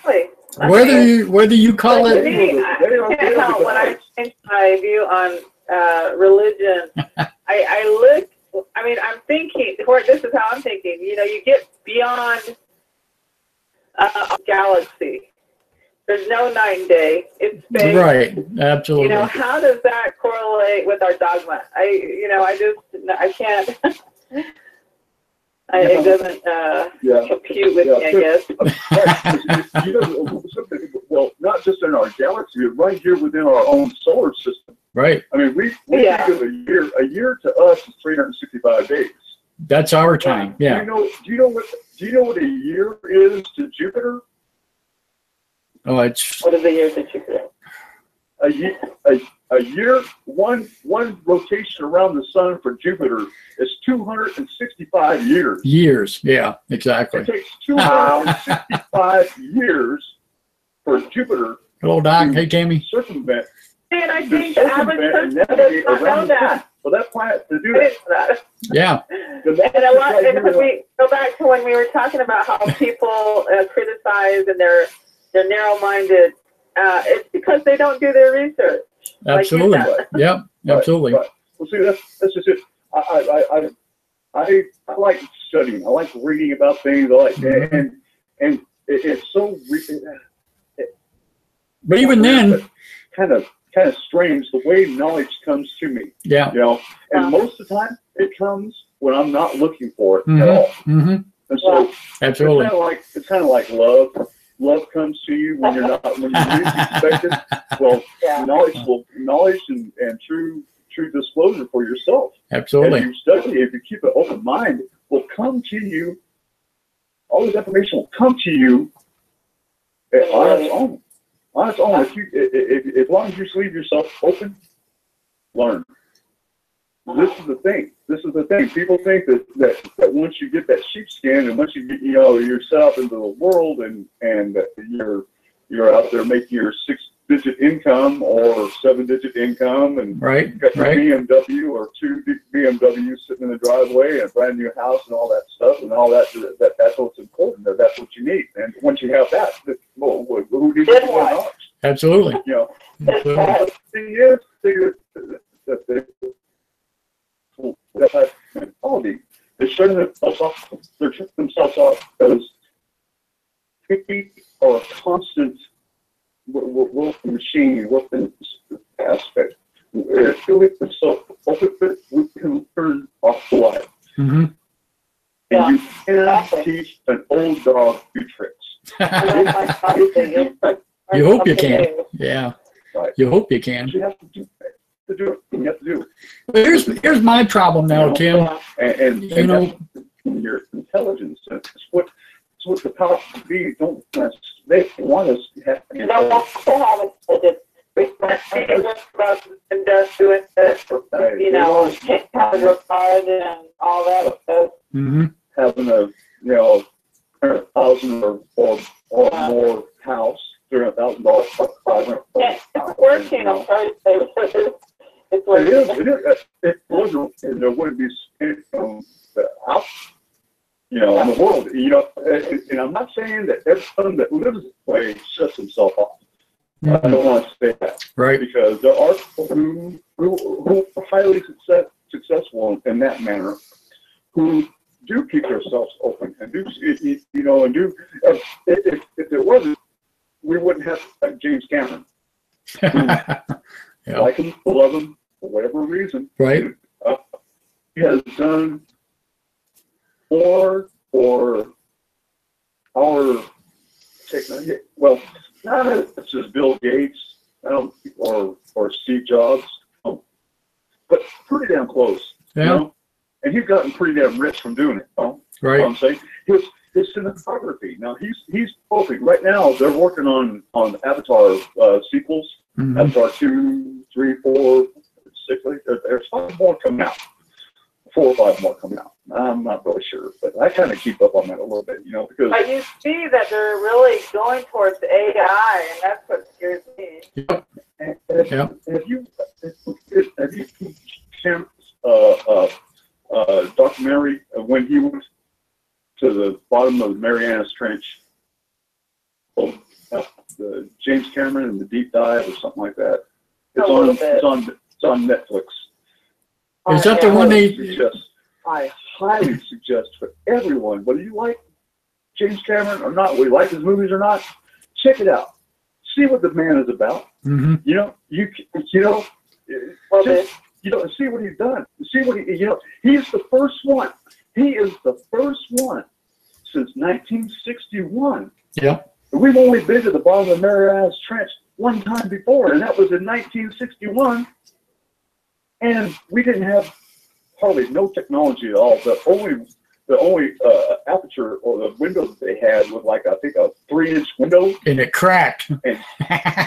Speaker 1: you call it,
Speaker 6: I can't help when I change my view on religion. I look. I mean, I'm thinking. This is how I'm thinking. You know, you get beyond a galaxy. There's no night and day. It's space.
Speaker 1: Right. Absolutely.
Speaker 6: You know, how does that correlate with our dogma? I can't. It doesn't compute with me, I guess.
Speaker 10: You know, well, not just in our galaxy, but right here within our own solar system.
Speaker 1: Right.
Speaker 10: I mean, we think of a year to us is 365 days.
Speaker 1: That's our time. Yeah.
Speaker 10: Do you know what a year is to Jupiter?
Speaker 1: Oh,
Speaker 6: what is a year to Jupiter?
Speaker 10: A year, one rotation around the sun for Jupiter is 265 years.
Speaker 1: Years, yeah, exactly.
Speaker 10: It takes 265 years for Jupiter.
Speaker 1: Hello, Doc. Hey, Tammy.
Speaker 10: Circumvent.
Speaker 6: And I think the average person does not know that.
Speaker 10: For that planet to do that.
Speaker 1: Yeah.
Speaker 6: And if we go back to when we were talking about how people criticize and they're narrow-minded, it's because they don't do their research.
Speaker 1: Absolutely.
Speaker 6: Like
Speaker 1: Yep. Absolutely.
Speaker 10: Right. Well, see, that's just it. I like studying. I like reading about things. I like and it's so.
Speaker 1: But even then,
Speaker 10: kind of strange the way knowledge comes to me.
Speaker 1: Yeah.
Speaker 10: You know, and most of the time it comes when I'm not looking for it at all. And so
Speaker 1: absolutely,
Speaker 10: it's kind of like love. Love comes to you when you're least expected. Well, knowledge and true disclosure for yourself.
Speaker 1: Absolutely.
Speaker 10: If you study, if you keep an open mind, will come to you. All this information will come to you on its own. On its own, as long as you leave yourself open, learn. This is the thing. This is the thing. People think that once you get that sheepskin and once you get yourself into the world and you're out there making your 6-digit income or 7-digit income and
Speaker 1: right,
Speaker 10: got your BMW or 2 BMWs sitting in the driveway and a brand new house and all that stuff and all that's what's important. That's what you need. And once you have that, who needs to know?
Speaker 1: Absolutely.
Speaker 10: The thing is, that mentality is shutting themselves off. They're shutting themselves off because people are a constant working machine, working aspect. If you leave themselves open, we can turn off the light.
Speaker 1: Mm-hmm.
Speaker 10: And you cannot teach an old dog new tricks.
Speaker 1: You hope you can. Yeah.
Speaker 10: Right.
Speaker 1: You hope you can.
Speaker 10: You have to do it. You have to do it.
Speaker 1: Well, here's my problem now, Tim.
Speaker 10: And your intelligence. It's what the powers to be don't. They want us to have.
Speaker 6: You don't want to have it. And just doing this, having a card and all that stuff.
Speaker 1: Mm-hmm.
Speaker 10: Having a $100,000 or more house, $300,000.
Speaker 6: Yeah, it's working. I'm sorry to say. It's working.
Speaker 10: It wasn't, and there wouldn't be anything out, in the world. And I'm not saying that everyone that lives this way shuts himself off. I don't want to say that.
Speaker 1: Right.
Speaker 10: Because there are people who are highly successful in that manner, who do keep themselves open and do, and do. If it wasn't, we wouldn't have James Cameron.
Speaker 1: Yeah.
Speaker 10: Like him, love him, for whatever reason.
Speaker 1: Right.
Speaker 10: He has done more for our technology. Well, not as just Bill Gates or Steve Jobs, but pretty damn close.
Speaker 1: Yeah.
Speaker 10: And he's gotten pretty damn rich from doing it.
Speaker 1: Right.
Speaker 10: You know what I'm saying? His cinematography. Now he's hoping right now they're working on Avatar sequels.
Speaker 1: Mm-hmm.
Speaker 10: Avatar 2, 3, 4, 6. There's 5 more coming out. 4 or 5 more coming out. I'm not really sure, but I kind of keep up on that a little bit, because.
Speaker 6: But you see that they're really going towards AI, and that's what scares me.
Speaker 1: Yep.
Speaker 10: Have you seen Cameron's documentary when he went to the bottom of the Marianas Trench? The James Cameron and the Deep Dive or something like that. It's on Netflix.
Speaker 1: Is that the one they?
Speaker 10: I highly suggest for everyone, whether you like James Cameron or not, whether you like his movies or not, check it out. See what the man is about.
Speaker 1: Mm-hmm.
Speaker 10: See what he's done. See what he's the first one. He is the first one since 1961.
Speaker 1: Yeah.
Speaker 10: We've only been to the bottom of the Marianas Trench one time before, and that was in 1961. And we didn't have hardly no technology at all. The only aperture or the window that they had was like, I think, a 3-inch window.
Speaker 1: And it cracked.
Speaker 10: And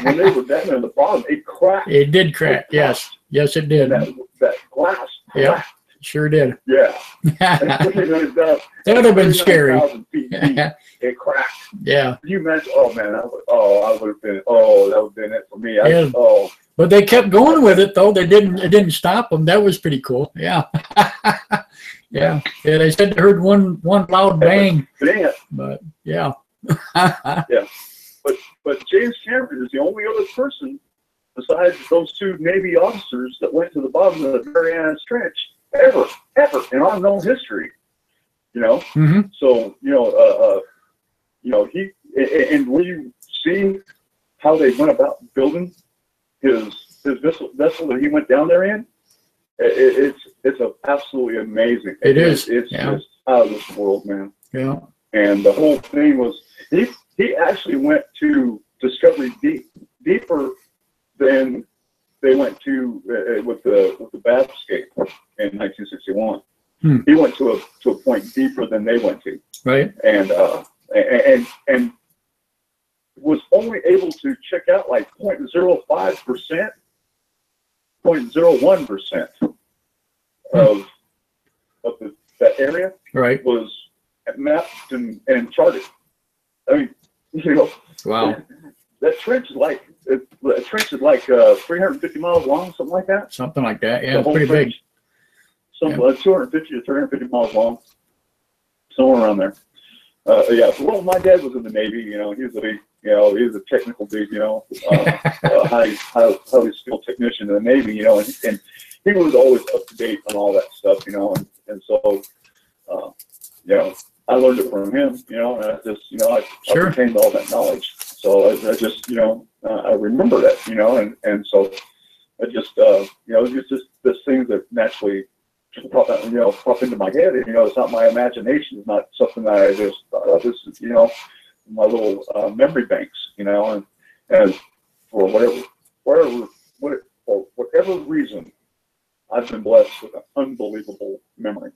Speaker 10: when they were down at the bottom, it cracked.
Speaker 1: It did crack. Yes, it did.
Speaker 10: That glass.
Speaker 1: Yeah, sure did.
Speaker 10: Yeah.
Speaker 1: That would have been scary.
Speaker 10: It cracked.
Speaker 1: Yeah.
Speaker 10: You mentioned, that would have been it for me.
Speaker 1: But they kept going with it, though. It didn't stop them. That was pretty cool. Yeah. Yeah. They said they heard one loud bang. But yeah.
Speaker 10: Yeah. But James Cameron is the only other person besides those 2 Navy officers that went to the bottom of the Marianas Trench ever in our known history.
Speaker 1: Mm-hmm.
Speaker 10: So he and when you see how they went about building his vessel that he went down there in, it's absolutely amazing. It's just out of this world, man.
Speaker 1: Yeah.
Speaker 10: And the whole thing was he actually went to Discovery deeper than they went to with the Bath escape in 1961. He went to a point deeper than they went to.
Speaker 1: Right.
Speaker 10: And was only able to check out like 0.05%, 0.01% of that area was mapped and charted. I mean, you know,
Speaker 1: wow.
Speaker 10: That trench is like 350 miles long, something like that.
Speaker 1: Something like that. Yeah, pretty big.
Speaker 10: Something like 250 to 350 miles long, somewhere around there. Yeah. Well, my dad was in the Navy. You know, he was a technical dude. You know, highly skilled technician in the Navy. You know, and he was always up to date on all that stuff. You know, and so, you know, I learned it from him. You know, and I just, you know, I retained all that knowledge. So I just, you know, I remember that. You know, and so I just, you know, it's just this things that naturally pop into my head. And, you know, it's not my imagination. It's not something that I just thought of. This is, you know, my little memory banks. You know, and for whatever reason, I've been blessed with an unbelievable memory,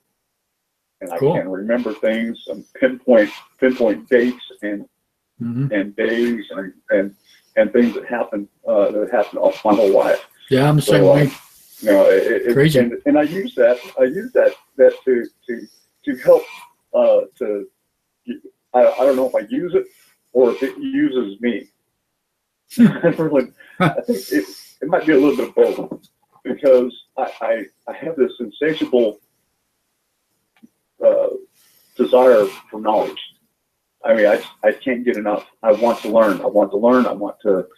Speaker 10: and I can remember things and pinpoint dates and days and things that happened all my whole life.
Speaker 1: Yeah, I'm the same way.
Speaker 10: You know, crazy. And I use that to help to. I don't know if I use it or if it uses me. I think it might be a little bit of both, because I have this insatiable desire for knowledge. I mean, I can't get enough. I want to learn. I want to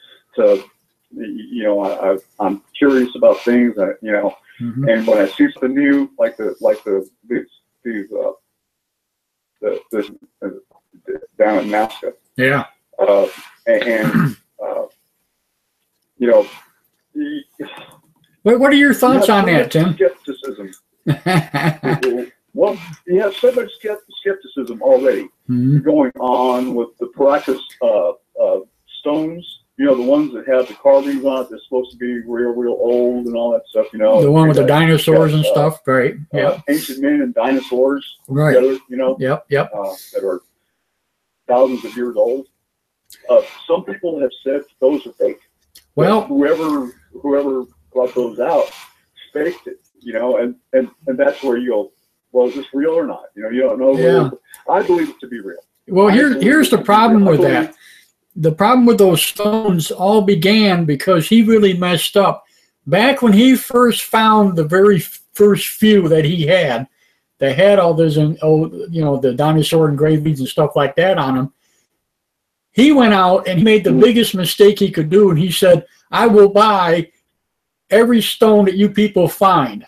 Speaker 10: you know, I'm curious about things. You know, and when I see something new, like down in Nazca.
Speaker 1: Yeah.
Speaker 10: And you know.
Speaker 1: What are your thoughts on that, Tim?
Speaker 10: Skepticism. Well, you have so much skepticism already going on with the practice stones. You know, the ones that have the carvings on it, they're supposed to be real old and all that stuff. You know,
Speaker 1: the one with the dinosaurs and stuff, right? Yeah,
Speaker 10: ancient men and dinosaurs
Speaker 1: right
Speaker 10: together. You know,
Speaker 1: yep.
Speaker 10: That are thousands of years old. Some people have said those are fake.
Speaker 1: Well,
Speaker 10: whoever brought those out faked it. You know, and that's where you go, well, is this real or not? You know, you don't know.
Speaker 1: Yeah.
Speaker 10: I believe it to be real.
Speaker 1: Well, here's the problem with that. The problem with those stones all began because he really messed up. Back when he first found the very first few that he had, they had all those, you know, the dinosaur engravings and stuff like that on them. He went out and he made the biggest mistake he could do, and he said, "I will buy every stone that you people find."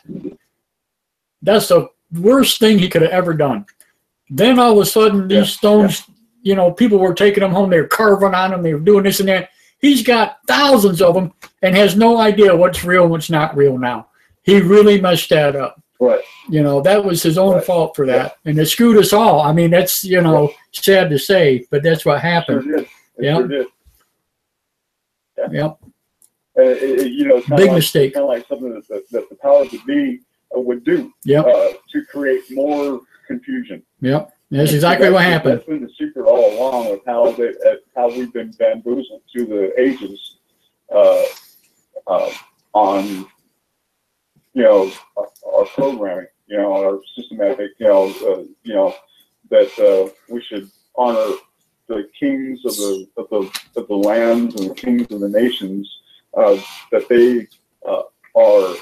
Speaker 1: That's the worst thing he could have ever done. Then all of a sudden, these stones, you know, people were taking them home. They were carving on them. They were doing this and that. He's got thousands of them and has no idea what's real and what's not real now. He really messed that up.
Speaker 10: Right.
Speaker 1: You know, that was his own fault for that. And it screwed us all. I mean, that's, you know, sad to say, but that's what happened.
Speaker 10: Sure did. Sure did.
Speaker 1: Yep.
Speaker 10: You know, it's
Speaker 1: big mistake.
Speaker 10: Kind of like something that the powers that be would do to create more confusion.
Speaker 1: Yep. That's exactly what happened.
Speaker 10: That's been the secret all along of how we've been bamboozled through the ages on, you know, our programming, you know, our systematic, you know, that we should honor the kings of the lands and the kings of the nations, that they are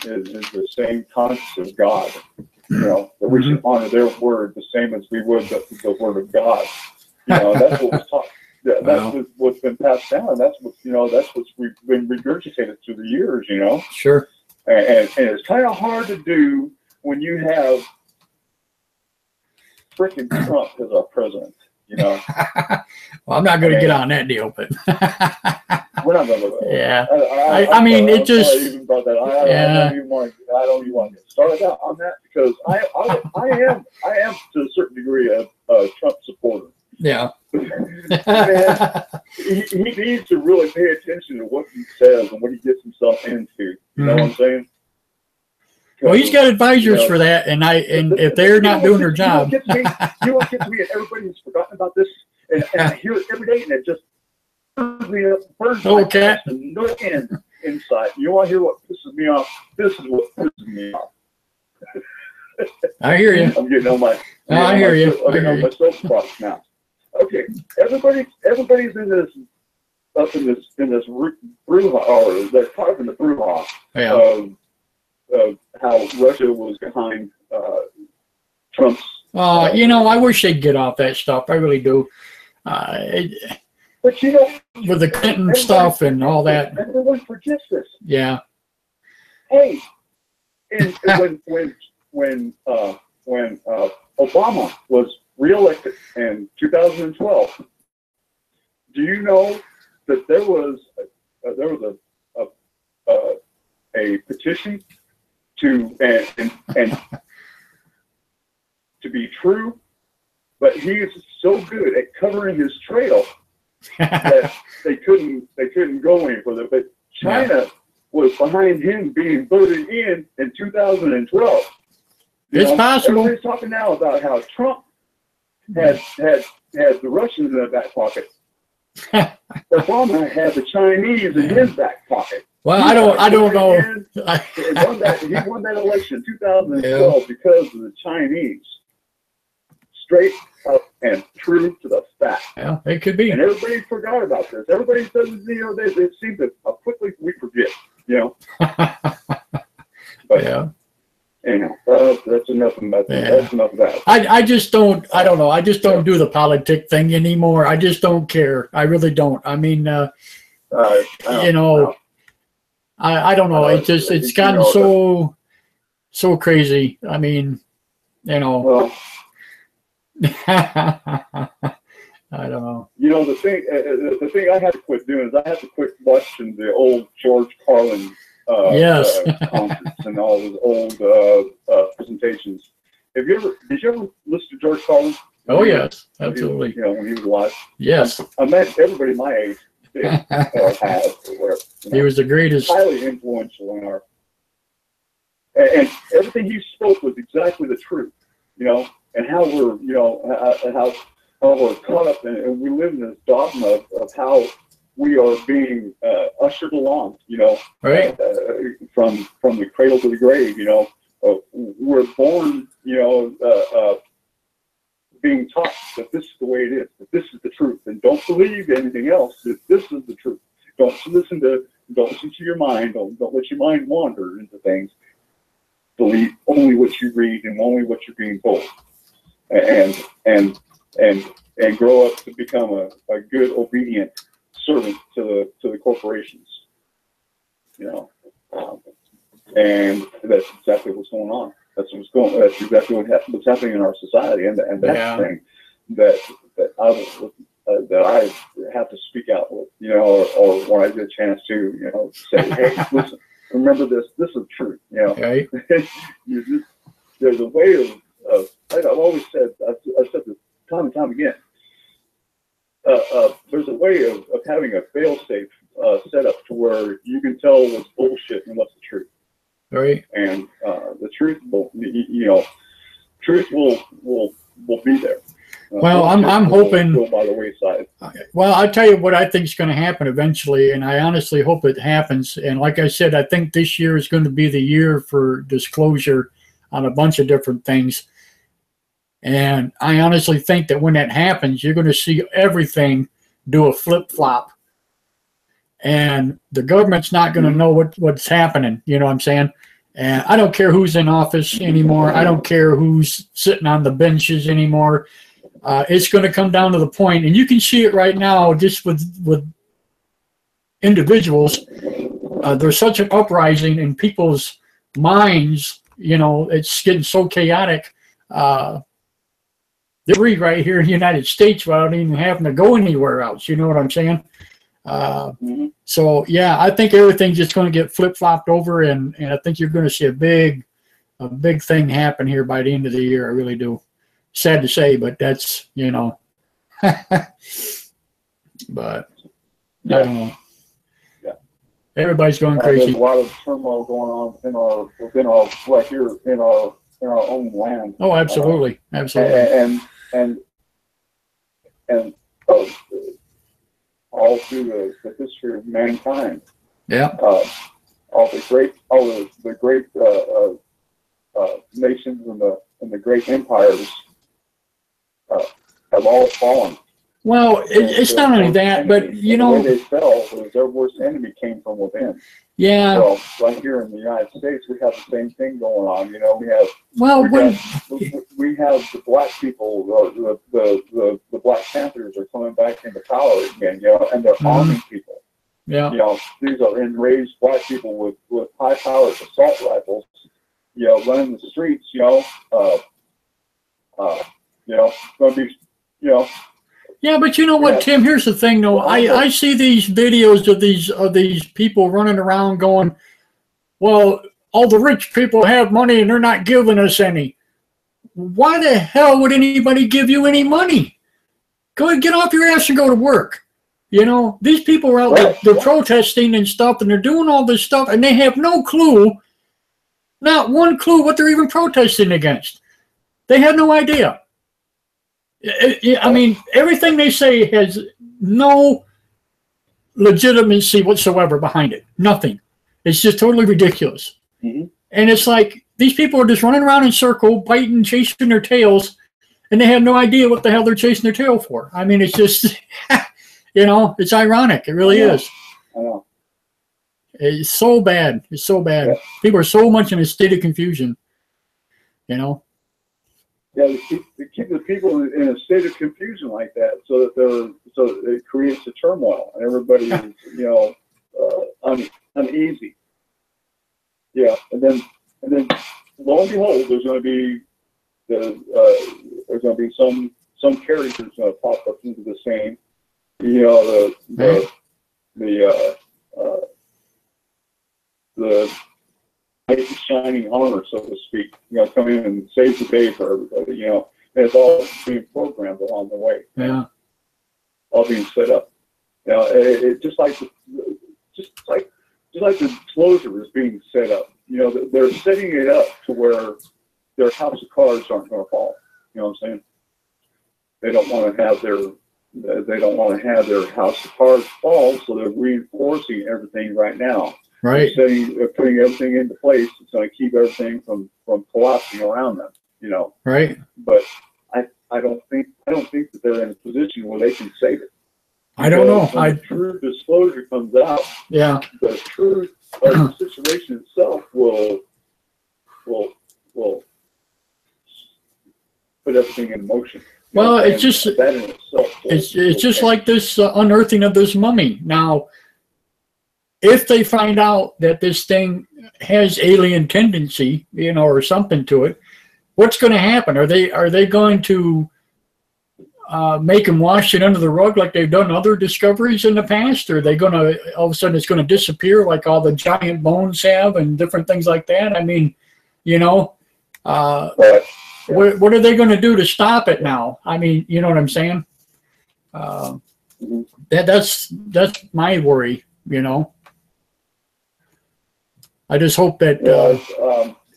Speaker 10: is the same conscience of God. You know, that we should honor their word the same as we would the word of God. You know, that's what was taught. Yeah, that's what's been passed down. That's what, you know, that's what's been regurgitated through the years. You know.
Speaker 1: Sure.
Speaker 10: And it's kind of hard to do when you have freaking Trump as our president. You know.
Speaker 1: Well, I'm not going to get on that deal, but
Speaker 10: we're not going to.
Speaker 1: Yeah. I mean, it just.
Speaker 10: I even brought that. I don't even want to get started out on that, because I am to a certain degree a Trump supporter.
Speaker 1: Yeah.
Speaker 10: Man, he needs to really pay attention to what he says and what he gets himself into. You know what I'm saying?
Speaker 1: Well, he's got advisors for that, and if they're not doing their job.
Speaker 10: You know what gets me, and everybody has forgotten about this? and I hear it every day, and it just burns me up, burns
Speaker 1: Oh,
Speaker 10: my
Speaker 1: cat.
Speaker 10: chest to no end inside. You want to hear what pisses me off? This is what pisses me off.
Speaker 1: I hear you.
Speaker 10: I'm getting on my.
Speaker 1: I hear you.
Speaker 10: I'm getting on my soapbox now. Okay, everybody's in this up in this brouhaha, or they're caught up in the brouhaha of how Russia was behind Trump's.
Speaker 1: You know, I wish they'd get off that stuff. I really do.
Speaker 10: But you know,
Speaker 1: with the Clinton stuff and all that.
Speaker 10: Everyone forgets this.
Speaker 1: Yeah.
Speaker 10: Hey, and when Obama was reelected in 2012, do you know that there was a petition to and to be true, but he is so good at covering his trail that they couldn't go any further. But China was behind him being voted in 2012.
Speaker 1: It's possible.
Speaker 10: Everybody's talking now about how Trump had the Russians in their back pocket. Obama had the Chinese in his back pocket.
Speaker 1: Well, I don't know.
Speaker 10: He won that election in 2012 because of the Chinese. Straight up and true to the fact.
Speaker 1: Yeah, it could be.
Speaker 10: And everybody forgot about this. Everybody says, you know, they seem to quickly we forget, you know. But
Speaker 1: yeah.
Speaker 10: Anyhow, that's enough about that. That's enough of that.
Speaker 1: I just don't. I don't know. I just don't do the politic thing anymore. I just don't care. I really don't. I mean, you know, I don't know. It's gotten so crazy. I mean, you know.
Speaker 10: Well,
Speaker 1: I don't know.
Speaker 10: You know, the thing I had to quit doing is I had to quit watching the old George Carlin concerts and all those old presentations. Did you ever listen to George Carlin?
Speaker 1: Oh yes, absolutely.
Speaker 10: You know, when he was alive.
Speaker 1: Yes.
Speaker 10: I met everybody my age did, has, or whatever. You know,
Speaker 1: he was the greatest.
Speaker 10: Highly influential in our. And everything he spoke was exactly the truth. You know. And how we're, you know, how we're caught up in, and we live in this dogma of how we are being ushered along, you know,
Speaker 1: right?
Speaker 10: From the cradle to the grave, you know. We're born, you know, being taught that this is the way it is, that this is the truth, and don't believe anything else. That this is the truth. Don't listen to your mind. Don't let your mind wander into things. Believe only what you read and only what you're being told. And grow up to become a good, obedient servant to the corporations, you know, and that's exactly what's going on. That's exactly what's happening in our society, and that's the thing that I have to speak out with, you know, or when I get a chance to, you know, say, hey, listen, remember this. This is truth, you know.
Speaker 1: Right.
Speaker 10: There's a way of I've always said, I've said this time and time again, there's a way of having a fail-safe set up to where you can tell what's bullshit and what's the truth.
Speaker 1: Right.
Speaker 10: And the truth will, you know, truth will be there.
Speaker 1: Well, I'm hoping.
Speaker 10: Go by the wayside.
Speaker 1: Well, I'll tell you what I think is going to happen eventually, and I honestly hope it happens. And like I said, I think this year is going to be the year for disclosure on a bunch of different things. And I honestly think that when that happens, you're going to see everything do a flip-flop. And the government's not going to know what's happening. You know what I'm saying? And I don't care who's in office anymore. I don't care who's sitting on the benches anymore. It's going to come down to the point, and you can see it right now just with individuals. There's such an uprising in people's minds. You know, it's getting so chaotic. They're free right here in the United States without even having to go anywhere else. You know what I'm saying? So, yeah, I think everything's just going to get flip-flopped over, and I think you're going to see a big thing happen here by the end of the year. I really do. Sad to say, but that's, you know. But, I don't know.
Speaker 10: Yeah.
Speaker 1: Everybody's going crazy.
Speaker 10: There's a lot of turmoil going on within our right here in our own land.
Speaker 1: Oh, absolutely. Absolutely.
Speaker 10: And all through the history of mankind.
Speaker 1: Yeah.
Speaker 10: All the great nations and the great empires have all fallen.
Speaker 1: Well, it's not only that, but you know,
Speaker 10: the way they fell was their worst enemy came from within.
Speaker 1: Yeah.
Speaker 10: Well, right here in the United States, we have the same thing going on. You know, we have the black people, the Black Panthers are coming back into power again. You know, and they're arming people.
Speaker 1: Yeah.
Speaker 10: You know, these are enraged black people with high-powered assault rifles. You know, running the streets. You know, going to be, you know.
Speaker 1: Yeah, but you know what, Tim? Here's the thing, though. I see these videos of these people running around going, "Well, all the rich people have money and they're not giving us any." Why the hell would anybody give you any money? Go ahead, get off your ass and go to work. You know, these people are out there, they're protesting and stuff, and they're doing all this stuff, and they have no clue, not one clue what they're even protesting against. They have no idea. I mean, everything they say has no legitimacy whatsoever behind it. Nothing. It's just totally ridiculous. And it's like these people are just running around in circle, biting, chasing their tails, and they have no idea what the hell they're chasing their tail for. I mean, it's just, you know, it's ironic. It really is.
Speaker 10: I know.
Speaker 1: It's so bad. It's so bad. Yeah. People are so much in a state of confusion, you know.
Speaker 10: Yeah, they keep the people in a state of confusion like that, so that it creates a turmoil, and everybody is, you know, uneasy. Yeah, and then lo and behold, there's going to be some characters going to pop up into the scene. You know, the shining armor, so to speak, you know, come in and save the day for everybody, you know, and it's all being programmed along the way.
Speaker 1: Yeah.
Speaker 10: All being set up. You know, it just like the disclosure is being set up. You know, they're setting it up to where their house of cards aren't going to fall. You know what I'm saying? They don't want to have their house of cards fall, so they're reinforcing everything right now.
Speaker 1: Right.
Speaker 10: Putting everything into place. It's going to keep everything from collapsing around them. You know.
Speaker 1: Right.
Speaker 10: But I don't think that they're in a position where they can save it.
Speaker 1: I don't know.
Speaker 10: When the true disclosure comes out.
Speaker 1: Yeah.
Speaker 10: The truth of the situation itself will put everything in motion.
Speaker 1: Well, it's just
Speaker 10: that in itself.
Speaker 1: It's just like this unearthing of this mummy. Now, if they find out that this thing has alien tendency, you know, or something to it, what's going to happen? Are they going to make them wash it under the rug like they've done other discoveries in the past? Or are they going to, all of a sudden it's going to disappear like all the giant bones have and different things like that? I mean, you know, what are they going to do to stop it now? I mean, you know what I'm saying? That's my worry, you know. I just hope that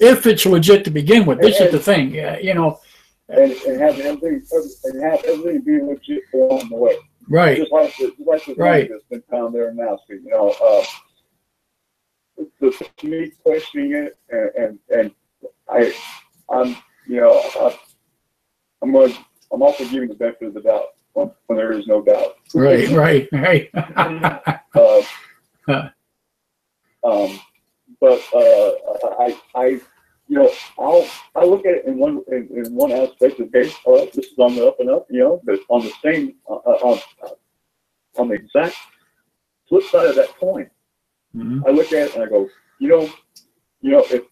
Speaker 1: if it's legit to begin with, this is the thing, you know.
Speaker 10: And have everything be legit along the way.
Speaker 1: Right.
Speaker 10: Just like the
Speaker 1: right.
Speaker 10: That's been found there in Alaska, you know. Me questioning it, and I'm also giving the benefit of the doubt when there is no doubt.
Speaker 1: Right.
Speaker 10: But I look at it in one aspect of, okay, all right, this is on the up and up, you know, but on the same on the exact flip side of that coin, I look at it and I go, you know, if it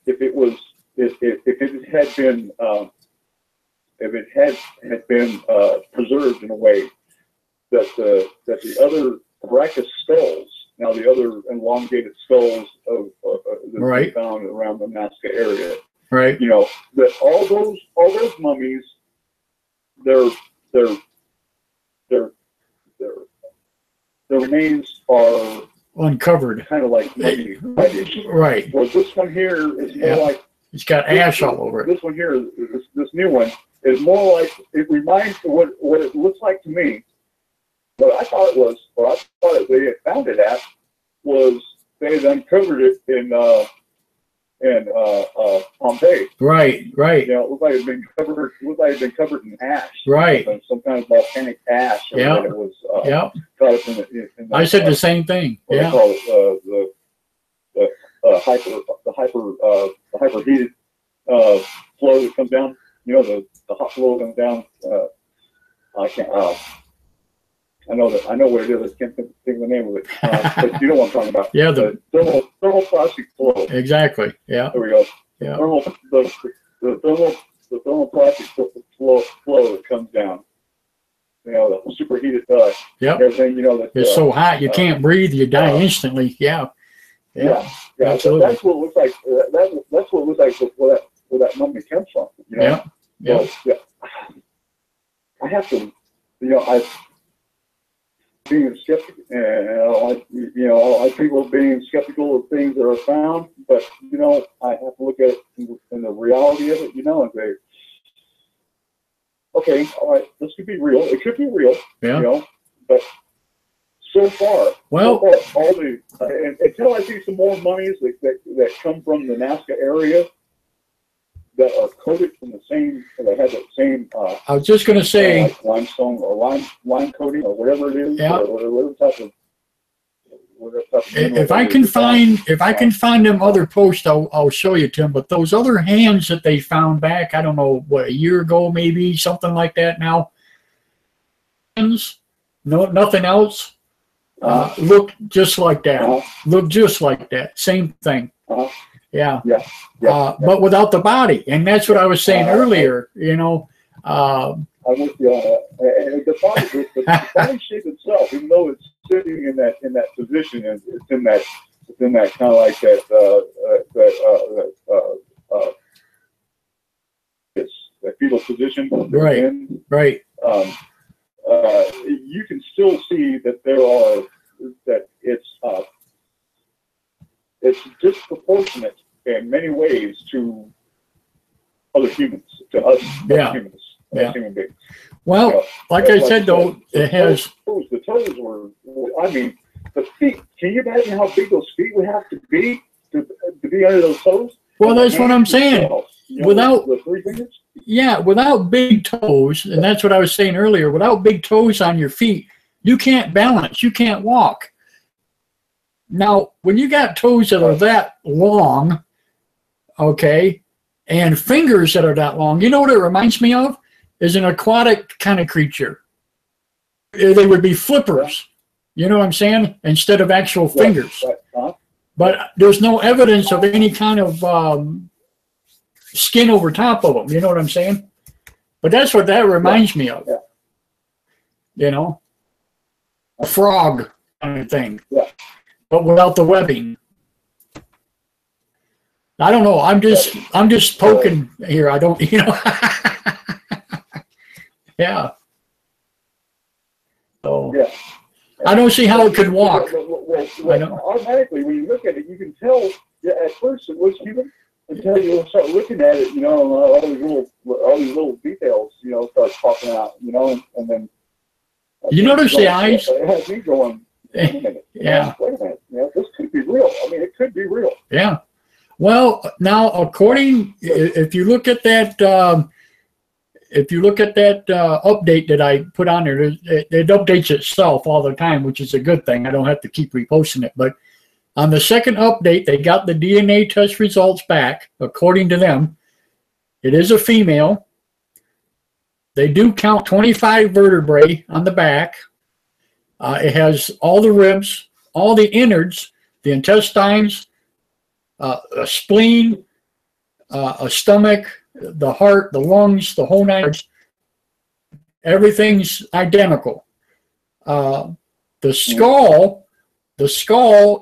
Speaker 10: had been preserved in a way that the other Brachus skulls, now the other elongated skulls that
Speaker 1: right.
Speaker 10: found around the Nazca area,
Speaker 1: right?
Speaker 10: You know, that all those mummies, their remains are
Speaker 1: uncovered,
Speaker 10: kind of like mummies.
Speaker 1: Right.
Speaker 10: Well, this one here is more like
Speaker 1: it's got ash all over it.
Speaker 10: This one here, this new one, is more like, it reminds me what it looks like to me what I thought they had found it at was they had uncovered it in Pompeii.
Speaker 1: Right, right.
Speaker 10: You know, it looked like it had been covered in ash.
Speaker 1: Right.
Speaker 10: Some kind of volcanic ash.
Speaker 1: Yeah.
Speaker 10: It was
Speaker 1: caught
Speaker 10: up in the
Speaker 1: I said the same thing.
Speaker 10: What they call it, the hyperheated flow that comes down. You know, the hot flow comes down. I can't. I know what it is. I can't think of the name of it. But you know what I'm talking about.
Speaker 1: Yeah,
Speaker 10: the thermoplastic flow.
Speaker 1: Exactly. Yeah.
Speaker 10: There we go.
Speaker 1: Yeah.
Speaker 10: The thermoplastic flow that comes down. You know, the superheated everything. You know that
Speaker 1: it's so hot you can't breathe. You die instantly. Yeah.
Speaker 10: Absolutely. That's what it looks like. That's what it looks like where that mummy comes from. You know?
Speaker 1: Yeah.
Speaker 10: So, I have to. You know, being skeptical, like people being skeptical of things that are found, but you know, I have to look at it in the reality of it, you know, and say, okay, all right, this could be real. It could be real, you know, but so far, all the until I see some more mummies that come from the Nazca area that are coated from the same, they have that same.
Speaker 1: I was just going to say,
Speaker 10: like limestone or lime coating or whatever it is.
Speaker 1: Yeah.
Speaker 10: Or whatever type of.
Speaker 1: If I can find them other posts, I'll show you, Tim. But those other hands that they found back, I don't know what, a year ago, maybe something like that. Now, hands, no, nothing else. Look just like that. Look just like that. Same thing. Yeah. But without the body, and that's what I was saying earlier. You know.
Speaker 10: I'm with you on that. And the body shape itself, even though it's sitting in that position, and it's in that kind of like that fetal position.
Speaker 1: Right. Right.
Speaker 10: You can still see that it's disproportionate in many ways to other humans, to us humans, as human beings.
Speaker 1: Well, like I said, though, it has...
Speaker 10: The toes were, I mean, the feet, can you imagine how big those feet would have to be under those toes?
Speaker 1: Well, that's what I'm saying. Without
Speaker 10: the 3 fingers?
Speaker 1: Yeah, without big toes, and that's what I was saying earlier, without big toes on your feet, you can't balance, you can't walk. Now, when you got toes that are that long, okay, and fingers that are that long, you know what it reminds me of? Is an aquatic kind of creature. They would be flippers, you know what I'm saying? Instead of actual fingers. But there's no evidence of any kind of skin over top of them, you know what I'm saying? But that's what that reminds me of. You know? A frog kind of thing. But without the webbing. I don't know. I'm just poking here. I don't, you know. Yeah. So I don't see how it could walk.
Speaker 10: Automatically, when you look at it, you can tell. At first, it was human until you start looking at it. You know, all these little details. You know, start popping out. You know, and then.
Speaker 1: You notice the eyes?
Speaker 10: It has me going. Wait a minute.
Speaker 1: Yeah.
Speaker 10: Wait a minute. You know, this could be real. I mean, it could be real.
Speaker 1: Yeah. Well, now, if you look at that, update that I put on there, it updates itself all the time, which is a good thing. I don't have to keep reposting it. But on the second update, they got the DNA test results back. According to them, it is a female. They do count 25 vertebrae on the back. It has all the ribs, all the innards, the intestines, a spleen, a stomach, the heart, the lungs, the whole 9 yards. Everything's identical. The skull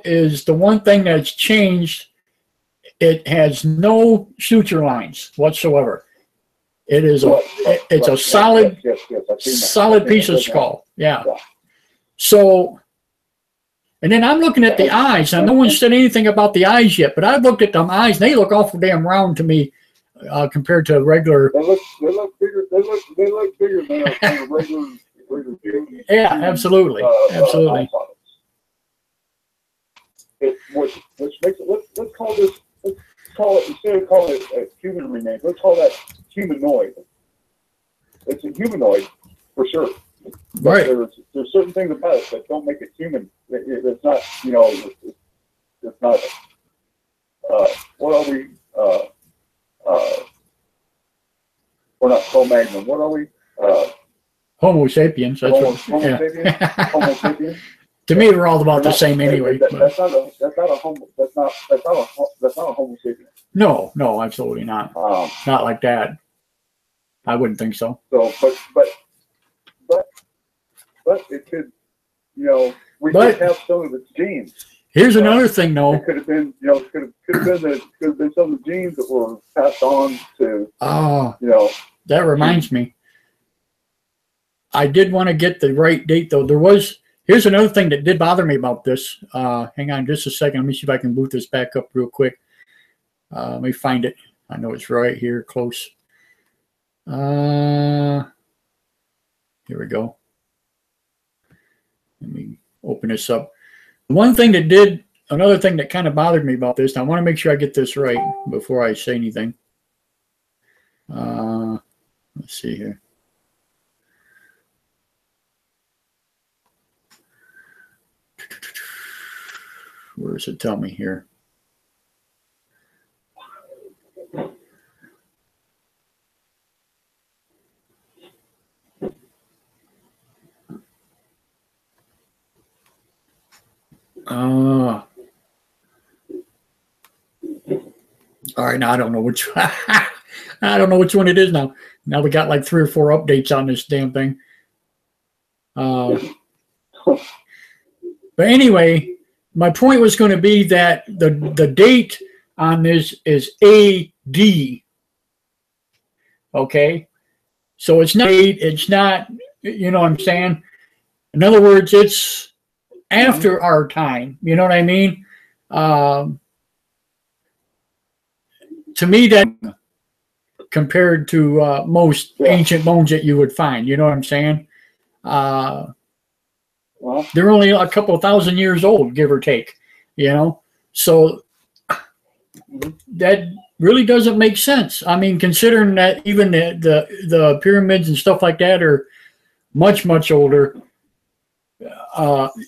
Speaker 1: is the one thing that's changed. It has no suture lines whatsoever. It is it's a solid piece of skull. Yeah. So, and then I'm looking at the eyes. Now, no one said anything about the eyes yet, but I've looked at them eyes, and they look awful damn round to me compared to regular.
Speaker 10: They look bigger. They look bigger than a regular
Speaker 1: Yeah, absolutely, absolutely.
Speaker 10: Which makes it, let's call this, let's call it, instead of calling it a human remains, let's call that humanoid. It's a humanoid for sure.
Speaker 1: Right.
Speaker 10: There's certain things about it that don't make it human. It's not, you know, it's not, what are we, we're not Cro-Magnon. What are we?
Speaker 1: Homo sapiens. That's
Speaker 10: Homo,
Speaker 1: what,
Speaker 10: Homo
Speaker 1: yeah.
Speaker 10: sapiens. Homo sapiens.
Speaker 1: To me, we're all about the same anyway.
Speaker 10: That's not a Homo sapien.
Speaker 1: No, no, absolutely not. Not like that. I wouldn't think so.
Speaker 10: So, but it could, you know, we could have some of its genes.
Speaker 1: Here's another thing, though.
Speaker 10: It could have been, you know, could have been some of the genes that were passed on to.
Speaker 1: Oh,
Speaker 10: you know.
Speaker 1: That reminds me. I did want to get the right date, though. Here's another thing that did bother me about this. Hang on just a second. Let me see if I can boot this back up real quick. Let me find it. I know it's right here, close. Here we go. Let me open this up. Another thing that kind of bothered me about this, and I want to make sure I get this right before I say anything. Let's see here. Where does it tell me here? All right, now I don't know which I don't know which one it is now. Now we got like 3 or 4 updates on this damn thing. But anyway, my point was going to be that the date on this is AD. Okay, so it's not 8. It's not, you know what I'm saying? In other words, it's after our time. You know what I mean? To me, that compared to most ancient bones that you would find, you know what I'm saying? They're only a couple of thousand years old, give or take, you know? So that really doesn't make sense. I mean, considering that even the pyramids and stuff like that are much, much older,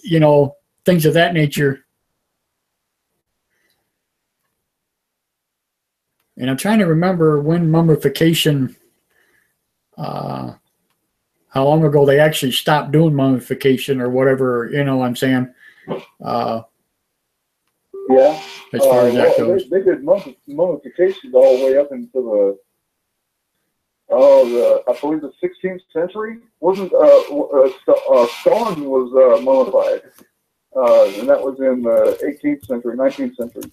Speaker 1: you know, things of that nature. And I'm trying to remember when mummification, how long ago they actually stopped doing mummification or whatever, you know what I'm saying?
Speaker 10: Yeah.
Speaker 1: As far as that goes.
Speaker 10: They did mummifications all the way up into I believe the 16th century. Wasn't Stalin was mummified, and that was in the 18th century, 19th century.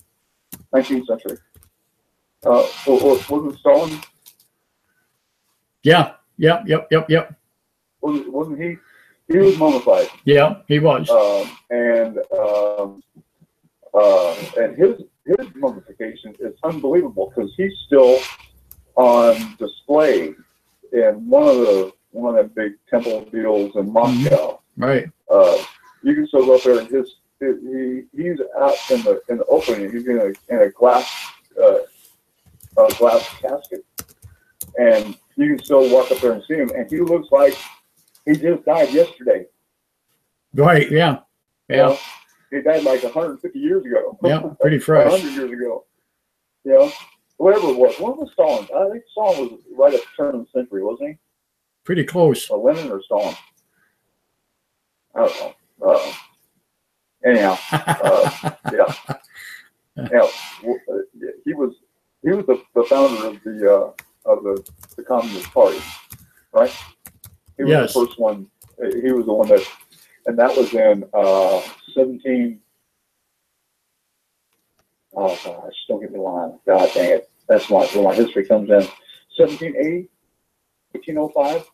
Speaker 10: Wasn't Stalin?
Speaker 1: Yeah. Yep.
Speaker 10: Wasn't he? He was mummified.
Speaker 1: Yeah, he was.
Speaker 10: And his mummification is unbelievable because he's still on display in one of the big temple deals in Moscow.
Speaker 1: Right.
Speaker 10: You can still go up there and he's out in the opening. He's in a glass casket, and you can still walk up there and see him, and he looks like he just died yesterday.
Speaker 1: Right. Yeah. Yeah.
Speaker 10: You know, he died like 150 years ago.
Speaker 1: Yeah. Pretty fresh.
Speaker 10: 100 years ago. You know, whatever it was. What was Stalin? I think Stalin was right at the turn of the century, wasn't he?
Speaker 1: Pretty close.
Speaker 10: Or Lenin or Stalin? I don't know. Anyhow, yeah. Yeah. He was the founder of the Communist Party, right? He was the first one. He was the one that, and that was in 17. Oh gosh, don't get me wrong. God dang it. That's where my history comes in. 1780, 1805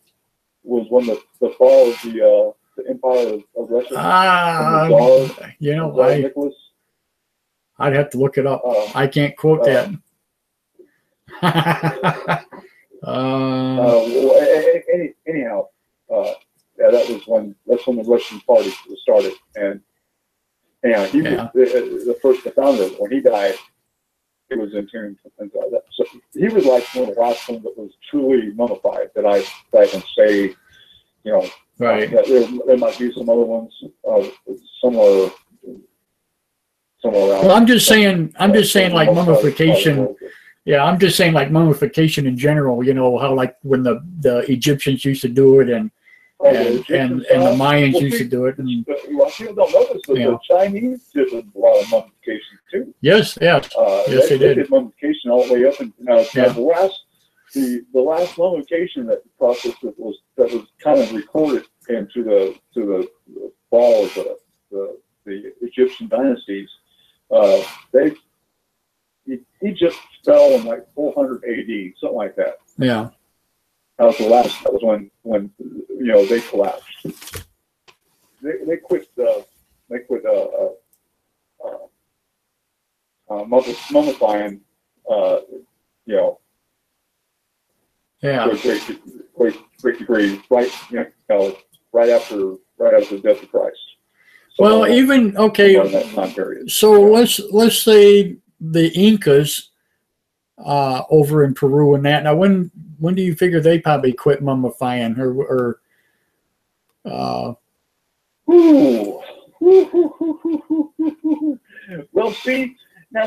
Speaker 10: was when the fall of the Empire of Russia.
Speaker 1: You know,
Speaker 10: Nicholas.
Speaker 1: I'd have to look it up. I can't quote that.
Speaker 10: Anyhow, that's when the Russian party started, and he was the founder. When he died, he was entombed and things like that. So he was like one of the last ones that was truly mummified that I can say,
Speaker 1: right.
Speaker 10: That there might be some other ones somewhere else.
Speaker 1: Well, I'm just saying like mummification. Yeah, I'm just saying like mummification in general. How like when the Egyptians used to do it, and the Mayans used to do it. And,
Speaker 10: people don't know this, but the Chinese did a lot of mummification too.
Speaker 1: Yes, yes, they did
Speaker 10: mummification all the way up, and the last mummification process that was kind of recorded into the fall of the Egyptian dynasties. Egypt fell in like 400 AD, something like that.
Speaker 1: Yeah.
Speaker 10: That was the last. That was when they collapsed. They quit mummifying. Great degree. Right after the death of Christ. So
Speaker 1: well, even
Speaker 10: that time period.
Speaker 1: So let's say the Incas over in Peru and that. Now, when do you figure they probably quit mummifying or
Speaker 10: Well, now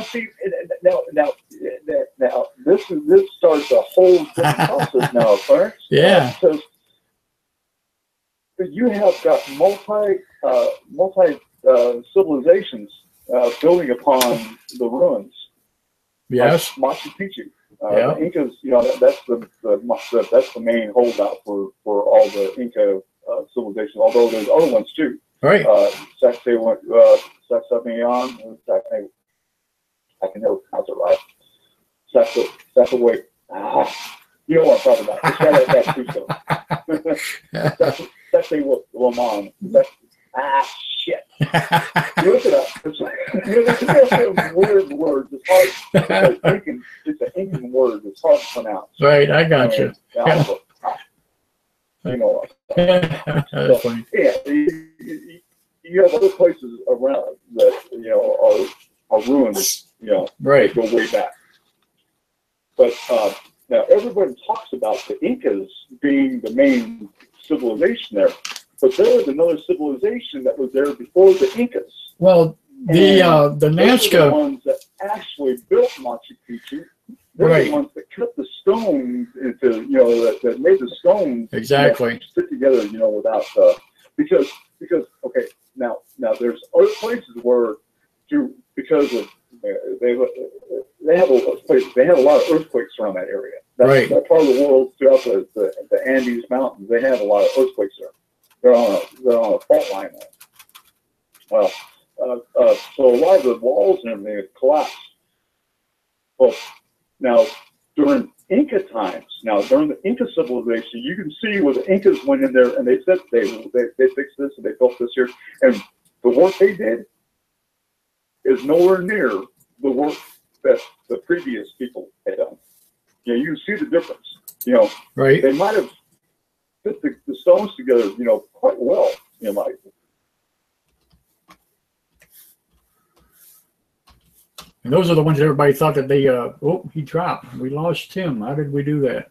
Speaker 10: this starts a whole different process now, Clarence.
Speaker 1: Yeah.
Speaker 10: Because you have got multi civilizations building upon the ruins.
Speaker 1: Yes.
Speaker 10: Like Machu Picchu. The Incas, that's the main holdout for all the Inca civilization. Although there's other ones too.
Speaker 1: Right.
Speaker 10: Sacsayhuaman, I can never pronounce it right. Sacsayhuaman. You know what I'm talking about. It's right at that Cusco. Sacsayhuaman. Shit. You look it up. It's weird words. It's hard. It's an Incan word. It's hard to pronounce.
Speaker 1: Right, I got you. That's funny.
Speaker 10: Yeah, you have other places around that are ruins.
Speaker 1: Right.
Speaker 10: Go way back. But now everyone talks about the Incas being the main civilization there. But there was another civilization that was there before the Incas.
Speaker 1: Well, the Nazca,
Speaker 10: the ones that actually built Machu Picchu. They're the ones that cut the stones into, that made the stones
Speaker 1: exactly
Speaker 10: stick together, without because okay, now there's other places where because of they have a lot of earthquakes around that area. That part of the world throughout the Andes Mountains, they have a lot of earthquakes there. They're on a fault line there. Well, so a lot of the walls and everything have collapsed. Well, now during Inca times, during the Inca civilization, you can see where the Incas went in there and they said they fixed this and they built this here, and the work they did is nowhere near the work that the previous people had done. You can see the difference.
Speaker 1: Right.
Speaker 10: They might have put the stones together, quite well, like.
Speaker 1: And those are the ones that everybody thought that they, he dropped. We lost Tim. How did we do that?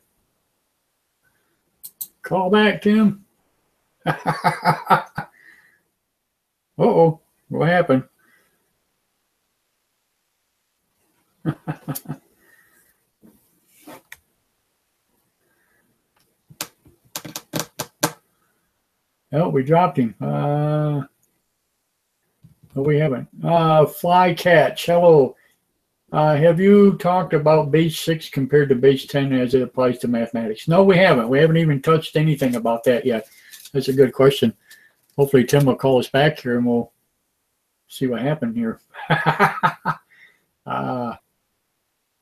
Speaker 1: Call back, Tim. Uh-oh. What happened? Oh, we dropped him. No, we haven't. Fly catch. Hello. Have you talked about base 6 compared to base 10 as it applies to mathematics? No, we haven't. We haven't even touched anything about that yet. That's a good question. Hopefully Tim will call us back here and we'll see what happened here.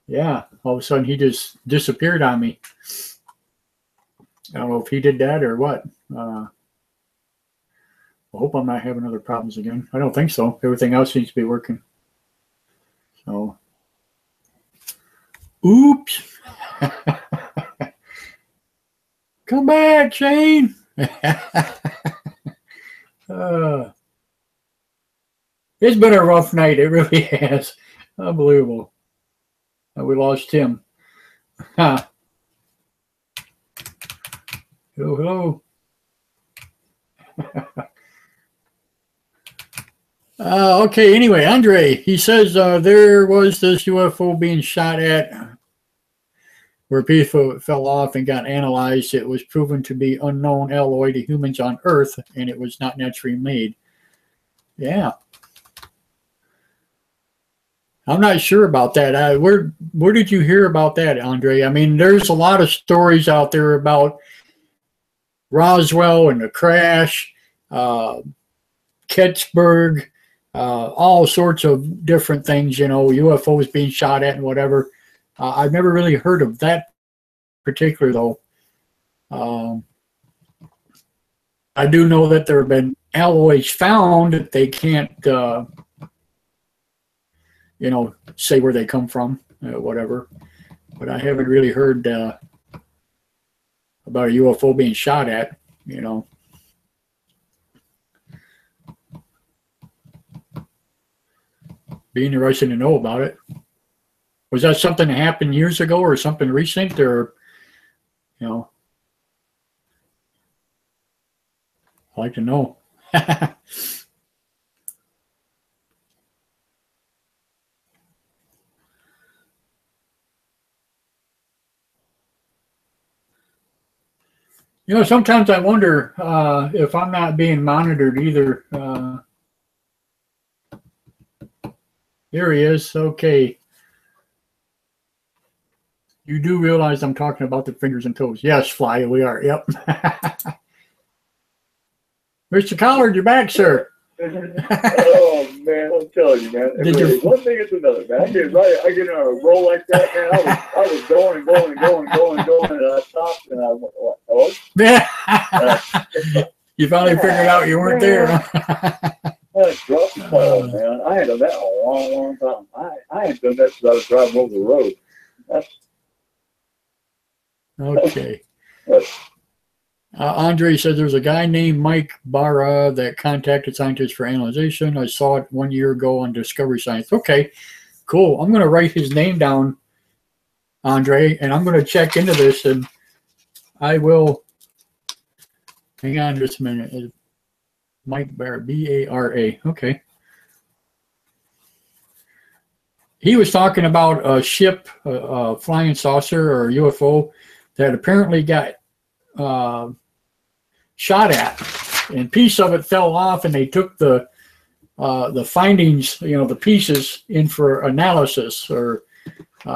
Speaker 1: Yeah, all of a sudden he just disappeared on me. I don't know if he did that or what. I hope I'm not having other problems again. I don't think so. Everything else seems to be working. So, oops. Come back, Shane. It's been a rough night. It really has. Unbelievable. We lost Tim. Huh. Hello, hello. Okay, anyway, Andre, he says there was this UFO being shot at where people fell off and got analyzed. It was proven to be unknown alloy to humans on Earth, and it was not naturally made. Yeah. I'm not sure about that. Where did you hear about that, Andre? I mean, there's a lot of stories out there about Roswell and the crash, Pittsburgh, all sorts of different things, you know, UFOs being shot at and whatever. I've never really heard of that particular, though. I do know that there have been alloys found that they can't, you know, say where they come from, whatever. But I haven't really heard about a UFO being shot at, you know. Be interesting to know about it. Was that something that happened years ago or something recent, or, you know? I'd like to know. You know, sometimes I wonder if I'm not being monitored either. Here he is. Okay. You do realize I'm talking about the fingers and toes. Yes, Fly, we are. Yep. Mr. Collard, you're back, sir.
Speaker 10: Oh, man, I'm telling you, man. One thing is another, man. I get in a roll like that, man. I was going and going and going and going and going, and I stopped, and I went, what? Oh?
Speaker 1: Yeah. You finally figured out you weren't there.
Speaker 10: I dropped the ball, man. I ain't done that in a long, long time. I ain't done that since I was driving over the road. That's
Speaker 1: okay. Andre says there's a guy named Mike Barra that contacted scientists for analyzation. I saw it 1 year ago on Discovery Science. Okay, cool. I'm going to write his name down, Andre, and I'm going to check into this, and I will. Hang on just a minute. Mike Barra, B-A-R-A. Okay. He was talking about a ship, a flying saucer or UFO that apparently got shot at, and a piece of it fell off, and they took the findings, you know, the pieces in for analysis or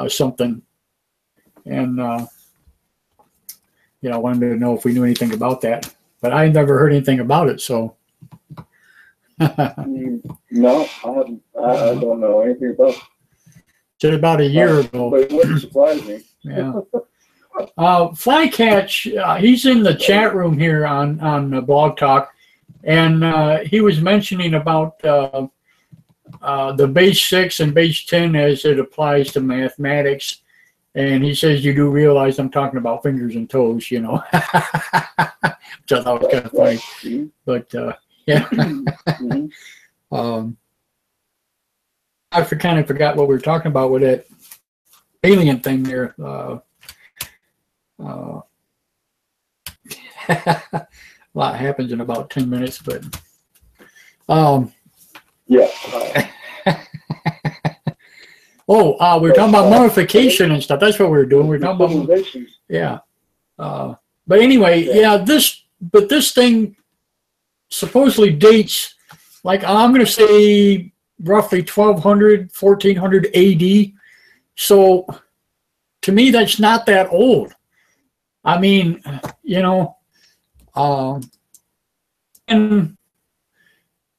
Speaker 1: something. And you know, I wanted to know if we knew anything about that, but I never heard anything about it. So
Speaker 10: no, I haven't. I don't know anything about it.
Speaker 1: Just about a year ago.
Speaker 10: But it wouldn't surprise me.
Speaker 1: Yeah. Flycatch, he's in the chat room here on Blog Talk, and he was mentioning about the base 6 and base 10 as it applies to mathematics, and he says you do realize I'm talking about fingers and toes, you know. Which I thought was kind of funny, but yeah. I kind of forgot what we were talking about with that alien thing there. A lot happens in about 10 minutes, but
Speaker 10: yeah.
Speaker 1: Oh, we were talking about mummification and stuff. That's what we were doing. We were talking about, yeah. But anyway, yeah, this thing supposedly dates, like, I'm going to say roughly 1200, 1400 AD. So to me, that's not that old. I mean, you know, and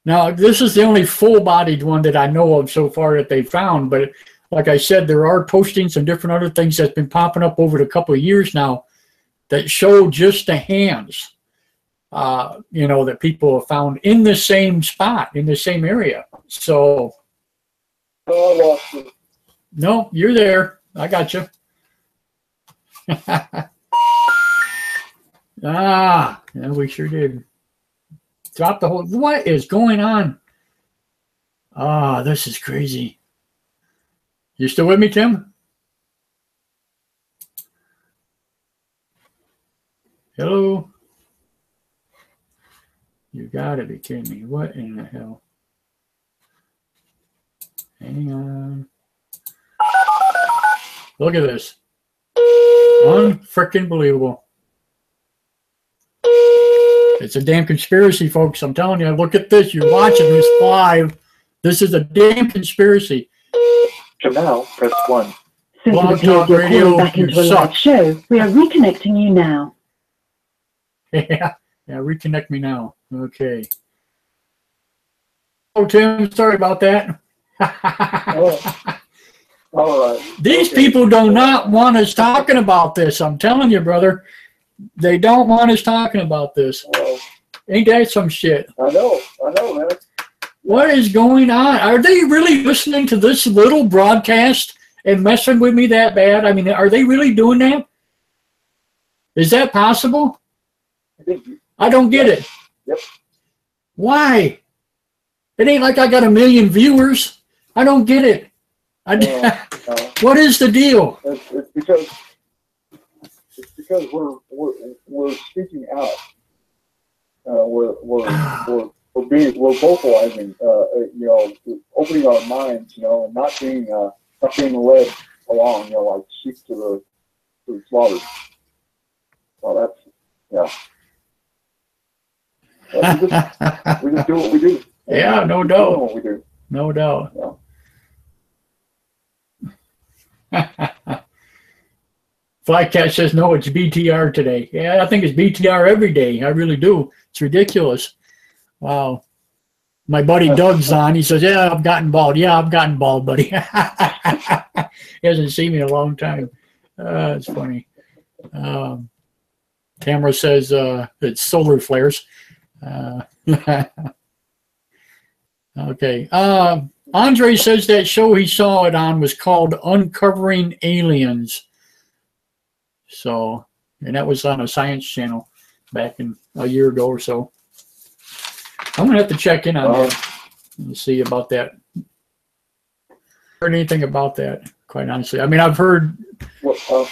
Speaker 1: now this is the only full-bodied one that I know of so far that they found. But like I said, there are postings and different other things that's been popping up over the couple of years now that show just the hands, you know, that people have found in the same spot, in the same area. So,
Speaker 10: oh, I lost it.
Speaker 1: No, you're there. I got you. Ah, yeah, we sure did. Drop the whole. What is going on? Ah, this is crazy. You still with me, Tim? Hello? You gotta be kidding me. What in the hell? Hang on. Look at this. Unfrickin' believable. It's a damn conspiracy, folks. I'm telling you, look at this. You're watching this live. This is a damn conspiracy.
Speaker 10: So now, press 1.
Speaker 9: Since it appears you're calling back into a live show, we are reconnecting you now.
Speaker 1: Yeah, reconnect me now. Okay. Oh, Tim, sorry about that.
Speaker 10: All right.
Speaker 1: These people do not want us talking about this. I'm telling you, brother. They don't want us talking about this. Ain't that some shit?
Speaker 10: I know, man.
Speaker 1: What is going on? Are they really listening to this little broadcast and messing with me that bad? I mean, are they really doing that? Is that possible? I don't get it.
Speaker 10: Yep.
Speaker 1: Why? It ain't like I got 1 million viewers. I don't get it. What is the deal?
Speaker 10: It's because we're speaking out. We're vocalizing. Opening our minds. Not being led along. Like sheep to the slaughter. Well, that's we just do what we do.
Speaker 1: Yeah, no doubt.
Speaker 10: What we do.
Speaker 1: No doubt. Flycat says, no, it's BTR today. Yeah, I think it's BTR every day. I really do. It's ridiculous. Wow. My buddy Doug's on. He says, yeah, I've gotten bald. Yeah, I've gotten bald, buddy. He hasn't seen me in a long time. It's funny. Tamara says it's solar flares. Okay. Andre says that show he saw it on was called Uncovering Aliens. So, and that was on a science channel back in a year ago or so. I'm going to have to check in on that and see about that. Heard anything about that, quite honestly. I mean, I've heard.
Speaker 10: Well,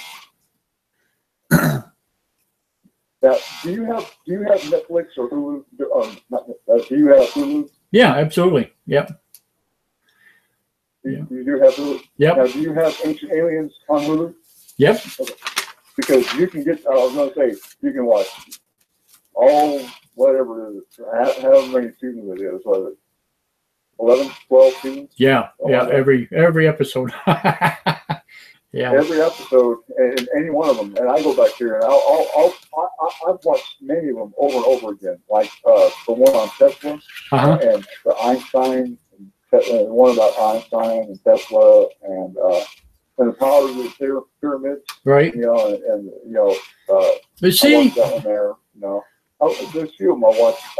Speaker 10: now, do you have Netflix or Hulu? Do you have Hulu?
Speaker 1: Yeah, absolutely. Yep.
Speaker 10: You do have Hulu?
Speaker 1: Yep.
Speaker 10: Now, do you have Ancient Aliens on Hulu?
Speaker 1: Yep.
Speaker 10: Okay. Because you can get, I was going to say, you can watch all, whatever it is, however many seasons it is, what is it, 11, 12 seasons?
Speaker 1: Yeah, every episode. Yeah.
Speaker 10: Every episode, and any one of them, and I go back here, and I've watched many of them over and over again, like the one on Tesla, and the Einstein, and one about Einstein and Tesla, and the power of the pyramids,
Speaker 1: right?
Speaker 10: But see, I watched that one there, there's a few of them I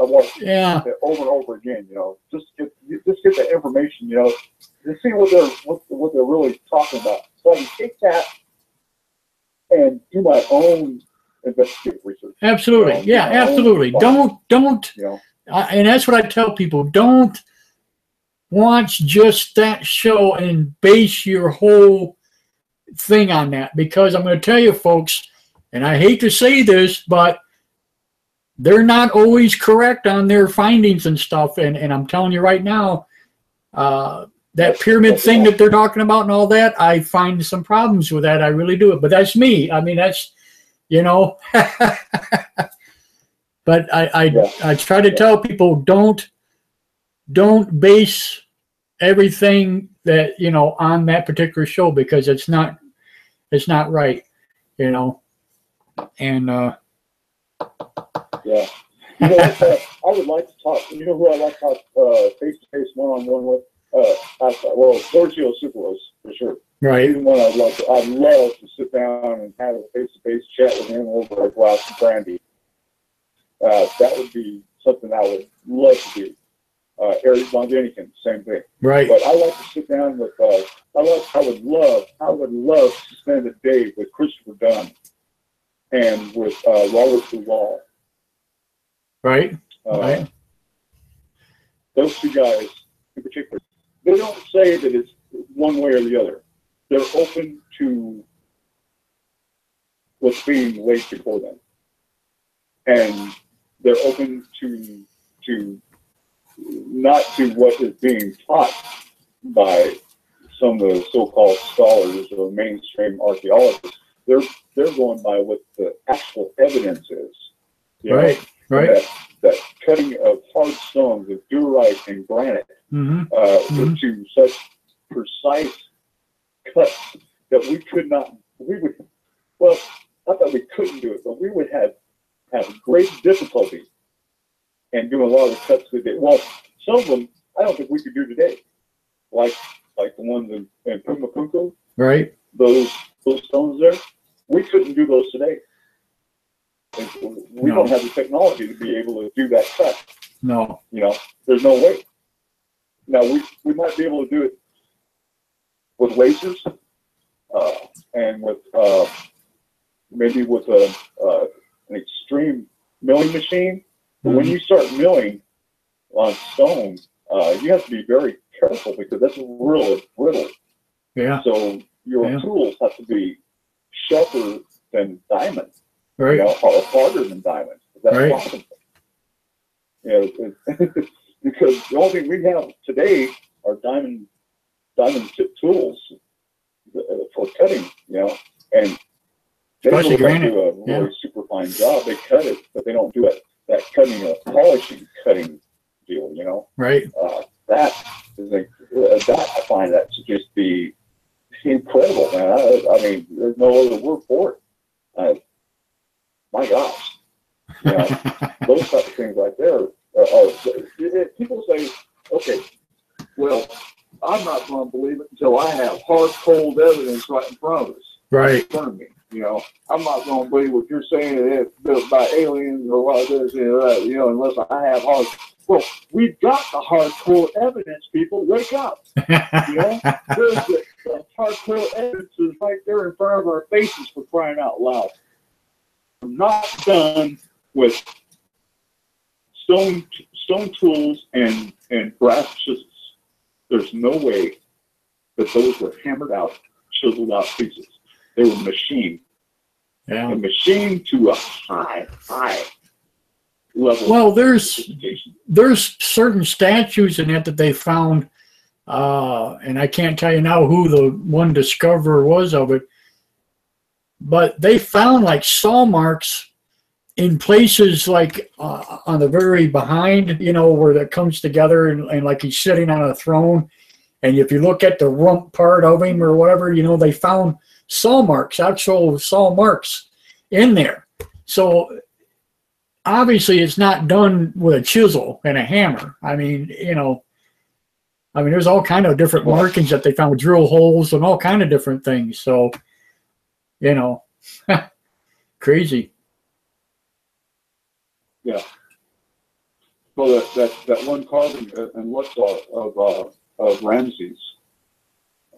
Speaker 10: watched it over and over again, just get the information, to see what they're really talking about. So I can take that and do my own investigative research.
Speaker 1: Absolutely, absolutely. Don't. And that's what I tell people. Don't watch just that show and base your whole thing on that, because I'm going to tell you, folks, and I hate to say this, but they're not always correct on their findings and stuff. And I'm telling you right now, that pyramid thing that they're talking about and all that, I find some problems with that. I really do. But that's me. I mean, that's, but I try to tell people, don't base everything that, on that particular show, because it's not right, and
Speaker 10: yeah. I would like to talk. You know who I like to talk face-to-face, one-on-one with? Giorgio Tsoukalos, for sure.
Speaker 1: Right.
Speaker 10: Even one I'd love to sit down and have a face-to-face chat with him over a glass of brandy. That would be something I would love to do. Eric Von Däniken, same thing.
Speaker 1: Right.
Speaker 10: But I like to sit down with. I would love to spend a day with Christopher Dunn and with Robert Duvall.
Speaker 1: Right. Right.
Speaker 10: Those two guys in particular, they don't say that it's one way or the other. They're open to what's being laid before them, and they're open to not to what is being taught by some of the so-called scholars or mainstream archaeologists. They're going by what the actual evidence is.
Speaker 1: Right. Right.
Speaker 10: That cutting of hard stones of diorite and granite to such precise cuts that we would, well, not that we couldn't do it, but we would have great difficulty in doing a lot of the cuts we did. Well, some of them I don't think we could do today, like the ones in Pumapunku.
Speaker 1: Right.
Speaker 10: Those stones there, we couldn't do those today. We don't have the technology to be able to do that cut.
Speaker 1: No.
Speaker 10: You know, there's no way. Now, we might be able to do it with lasers and with maybe with an extreme milling machine. But when you start milling on stone, you have to be very careful because that's really brittle.
Speaker 1: Yeah.
Speaker 10: So your tools have to be sharper than diamond.
Speaker 1: Right.
Speaker 10: You know, or harder than diamond. That's
Speaker 1: right.
Speaker 10: Possible. You know, because the only thing we have today are diamond tip tools for cutting. You know, and they don't do a really super fine job. They cut it, but they don't do it that cutting or polishing cutting deal. You know,
Speaker 1: right?
Speaker 10: That is that I find that to just be incredible, man. I mean, there's no other word for it. My gosh, you know, those type of things right there people say, okay, well, I'm not going to believe it until I have hard, cold evidence right in front of us.
Speaker 1: Right.
Speaker 10: In front of me, you know. I'm not going to believe what you're saying about aliens or what this and that, you know, unless I have hard. Well, we've got the hard, cold evidence, people. Wake up. You know, there's the hard, cold evidence is right there in front of our faces for crying out loud. I'm not done with stone tools and brass chisels. There's no way that those were hammered out, chiseled out pieces. They were machined.
Speaker 1: Yeah.
Speaker 10: And machined to a high level.
Speaker 1: Well, there's certain statues in it that they found, and I can't tell you now who the one discoverer was of it, but they found like saw marks in places like on the very behind, you know, where that comes together and like he's sitting on a throne. And if you look at the rump part of him or whatever, you know, they found saw marks, actual saw marks in there. So obviously it's not done with a chisel and a hammer. I mean, you know, there's all kind of different markings that they found with drill holes and all kind of different things. So, you know, crazy.
Speaker 10: Yeah. Well, that one carving in Luxor of Ramses,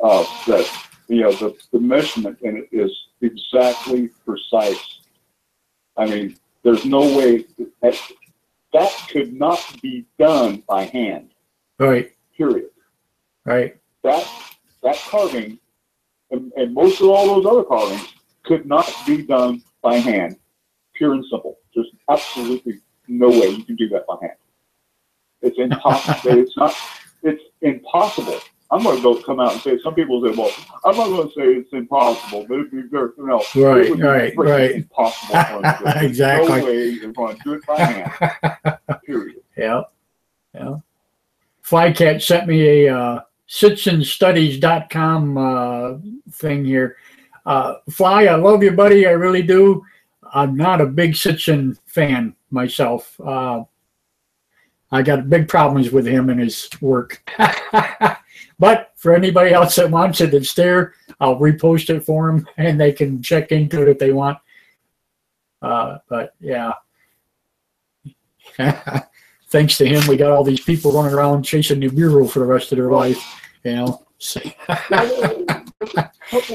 Speaker 10: that, you know, the measurement in it is exactly precise. I mean, there's no way that could not be done by hand.
Speaker 1: Right.
Speaker 10: Period.
Speaker 1: Right.
Speaker 10: That carving and most of all those other carvings could not be done by hand. Pure and simple. There's absolutely no way you can do that by hand. It's impossible. It's impossible. I'm going to come out and say, some people say, well, I'm not going to say it's impossible, but it'd be very, you know,
Speaker 1: right.
Speaker 10: Impossible. For
Speaker 1: exactly.
Speaker 10: No way you're going to do it by hand. Period.
Speaker 1: Yeah. Flycat sent me a citizenstudies.com thing here. Fly, I love you, buddy. I really do. I'm not a big Sitchin fan myself. I got big problems with him and his work. But for anybody else that wants it, it's there. I'll repost it for them, and they can check into it if they want. But yeah. Thanks to him, we got all these people running around chasing the bureau for the rest of their life. You know.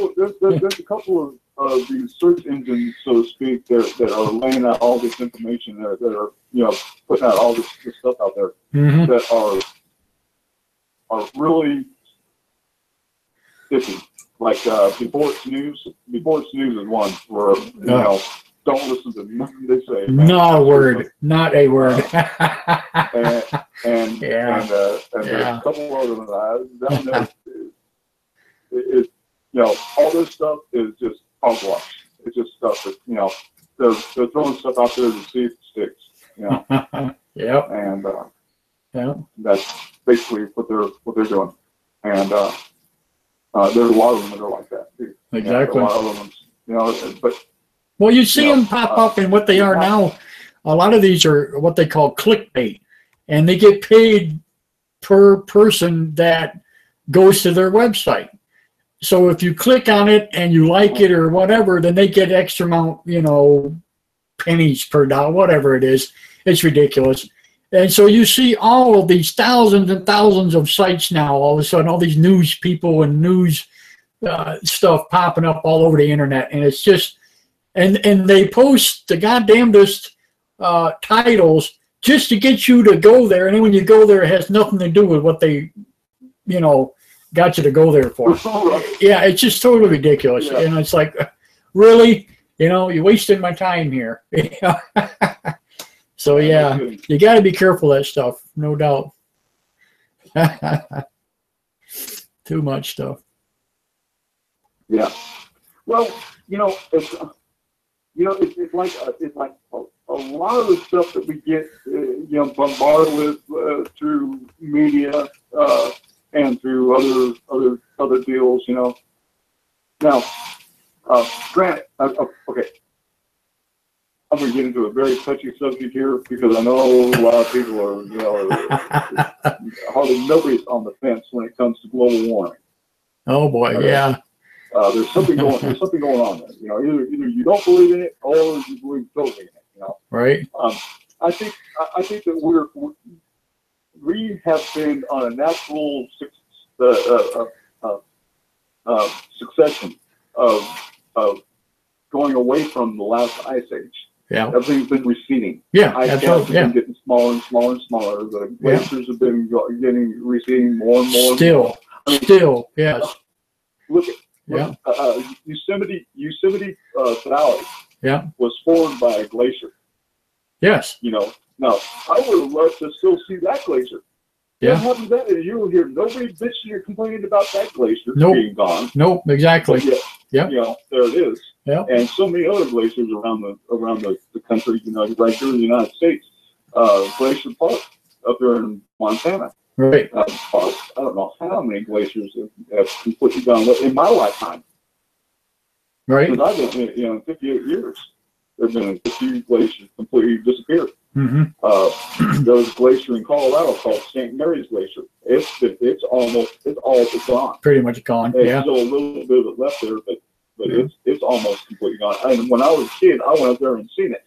Speaker 10: There's a couple these search engines, so to speak, that are laying out all this information, that are, you know, putting out all this stuff out there, that are really iffy. Like before it's news is one where, you know, don't listen to nothing they say.
Speaker 1: Not a word. Not a word.
Speaker 10: And there's a couple other than that. You know, all this stuff is just hogwash. It's just stuff that, you know, they're throwing stuff out there to see if it sticks. You know. And that's basically what they're doing. And there's a lot of them that are like that too.
Speaker 1: Exactly.
Speaker 10: A lot of them, you know, but.
Speaker 1: Well, you see them pop up, and what they are now, a lot of these are what they call clickbait, and they get paid per person that goes to their website. So if you click on it and you like it or whatever, then they get extra amount, you know, pennies per dollar, whatever it is. It's ridiculous. And so you see all of these thousands and thousands of sites now, all of a sudden, all these news people and news stuff popping up all over the internet. And it's just, and they post the goddamnedest titles just to get you to go there. And then when you go there, it has nothing to do with what they, you know, got you to go there for. Yeah, it's just totally ridiculous. Yeah. And it's like, really? You know, you're wasting my time here. So, yeah, you got to be careful of that stuff, no doubt. Too much stuff.
Speaker 10: Yeah. Well, you know, it's like a lot of the stuff that we get, you know, bombarded with through media and through other deals, you know. Now, granted, okay. I'm going to get into a very touchy subject here because I know a lot of people are, you know, hardly nobody's on the fence when it comes to global warming.
Speaker 1: Oh boy, yeah.
Speaker 10: There's something going on there. You know, either you don't believe in it or you believe totally in it. You know, right? I think that we have been on a natural succession of going away from the last ice age. Yeah, everything's been receding. Yeah, ice caps have been getting smaller and smaller and smaller. The glaciers have been receding more and more. Still,
Speaker 1: yes.
Speaker 10: Look at Yosemite Valley. Yeah, was formed by a glacier.
Speaker 1: Yes.
Speaker 10: You know, now I would have loved to still see that glacier. Yeah. What happens then is you will hear nobody bitching or complaining about that glacier being gone.
Speaker 1: Nope, exactly.
Speaker 10: Yeah. You know, there it is. Yeah. And so many other glaciers around the country, you know, right here in the United States. Glacier Park up there in Montana. Right. I don't know how many glaciers have completely gone in my lifetime. Right. Because I've been, you know, in 58 years, there have been a few glaciers completely disappeared. Mm-hmm. There was a glacier in Colorado called St. Mary's Glacier. It's all gone.
Speaker 1: Pretty much gone.
Speaker 10: There's still a little bit of it left there, but it's almost completely gone. And when I was a kid, I went up there and seen it.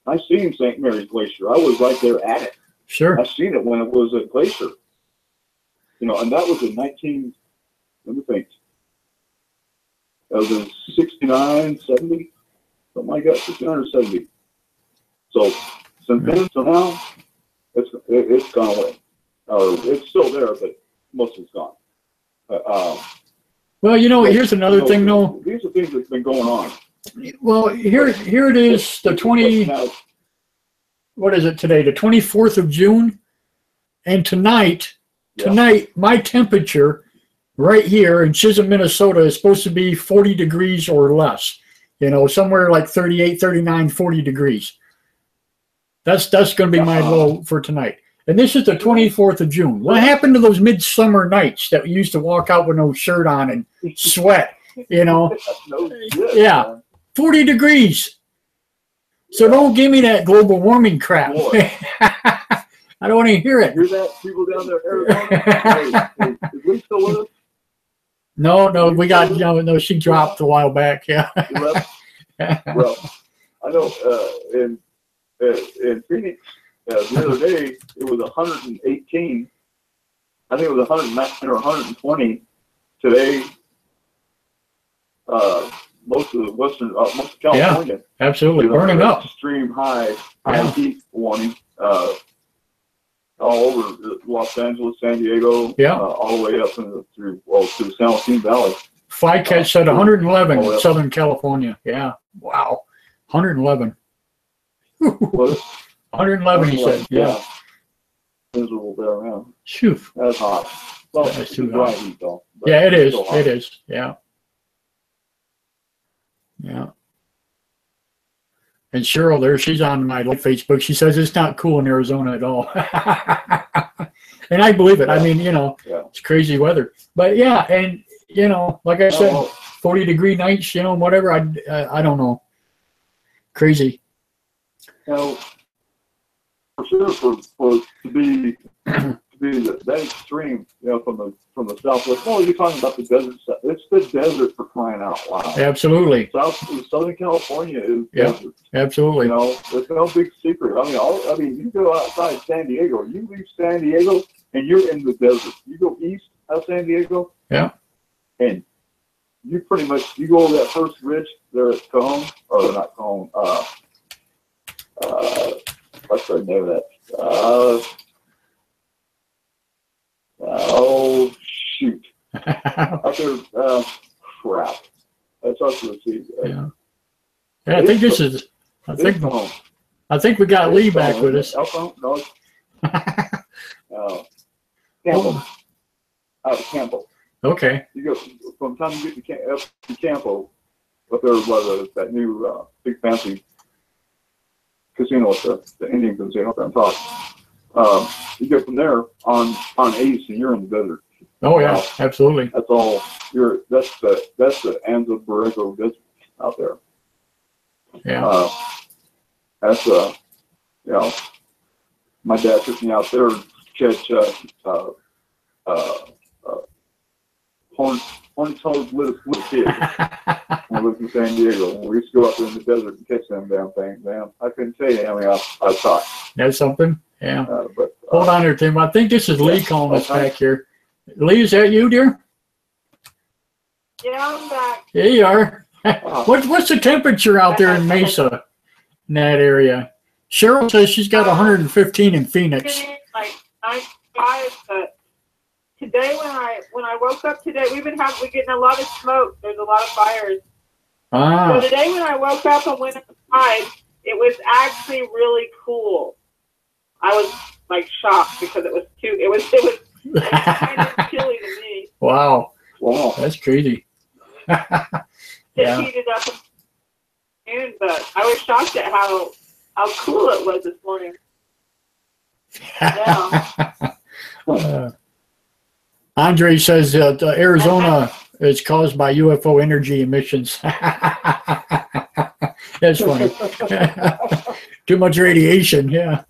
Speaker 10: I seen St. Mary's Glacier. I was right there at it.
Speaker 1: Sure.
Speaker 10: I seen it when it was a glacier. You know, and that was in let me think. That was in 69, 70, something like that, 69 or 70. So since then to now, it's gone away. It's still there, but most of it's gone.
Speaker 1: Well, you know, here's another thing, though.
Speaker 10: These are things that's been going on.
Speaker 1: Well, here it is, the what is it today? The 24th of June, and tonight, my temperature right here in Chisholm, Minnesota, is supposed to be 40 degrees or less. You know, somewhere like 38, 39, 40 degrees. That's going to be my low for tonight. And this is the 24th of June. What happened to those midsummer nights that we used to walk out with no shirt on and sweat, you know? Yeah, 40 degrees. So don't give me that global warming crap. I don't want to hear it.
Speaker 10: Hear that, people down there, Arizona? Hey, is Lee still with us?
Speaker 1: No, we got, you know, no, she dropped a while back, yeah.
Speaker 10: Well, I know in Phoenix, the other day, it was 118. I think it was 119 or 120. Today, most of most of California.
Speaker 1: Yeah, absolutely, burning up.
Speaker 10: Extreme high heat warning. All over Los Angeles, San Diego, all the way up through to the San Joaquin Valley.
Speaker 1: Flycatch said 111 in Southern California. Yeah, wow, 111. 111, he said. Yeah.
Speaker 10: Miserable there, man.
Speaker 1: Phew.
Speaker 10: That's hot. Well,
Speaker 1: that's too
Speaker 10: dry
Speaker 1: hot.
Speaker 10: heat, though.
Speaker 1: Yeah, it is. It is. Yeah. Yeah. And Cheryl there, she's on my Facebook. She says it's not cool in Arizona at all. And I believe it. I mean, you know, it's crazy weather. But yeah, and you know, like I said, 40-degree nights, you know, whatever. I don't know. Crazy.
Speaker 10: You know, for sure, for to be that extreme, you know, from the Southwest. Oh, you're talking about the desert stuff. It's the desert, for crying out loud.
Speaker 1: Absolutely.
Speaker 10: Southern California is desert.
Speaker 1: Absolutely.
Speaker 10: You know, there's no big secret. I mean, you go outside San Diego, you leave San Diego, and you're in the desert. You go east of San Diego, and you pretty much you go over that first ridge there at Cajon, or not Cajon. What's the name of that? Oh shoot! Up there, crap. That's us to see.
Speaker 1: Yeah, I think this is. I think we got Lee back with us.
Speaker 10: No. Campbell. Out of Campbell.
Speaker 1: Okay.
Speaker 10: You go from the time you get to Campbell, up there was that new big fancy casino, the Indian casino up there on top. You go from there on east, and you're in the desert.
Speaker 1: Oh yeah, absolutely.
Speaker 10: That's all. That's the Anza Borrego desert out there.
Speaker 1: Yeah.
Speaker 10: That's you know, my dad took me out there to catch horned-toad little kids when I lived in San Diego. We used to go out there in the desert and catch them damn things, man. I couldn't tell you how many I caught.
Speaker 1: That's something? Yeah. Hold on there, Tim. I think this is Lee calling us back here. Lee, is that you, dear?
Speaker 6: Yeah, I'm back.
Speaker 1: Here you are. What's the temperature out there in Mesa, in that area? Cheryl says she's got 115 in Phoenix.
Speaker 6: Like 95, but today when I woke up today, we're getting a lot of smoke. There's a lot of fires. So today when I woke up and went outside, it was actually really cool. I was like shocked because it was kind of chilly to me.
Speaker 1: Wow, that's crazy.
Speaker 6: It heated up in, but I was shocked at how cool it was this morning. Yeah.
Speaker 1: Andre says that Arizona is caused by UFO energy emissions. That's funny. Too much radiation, yeah.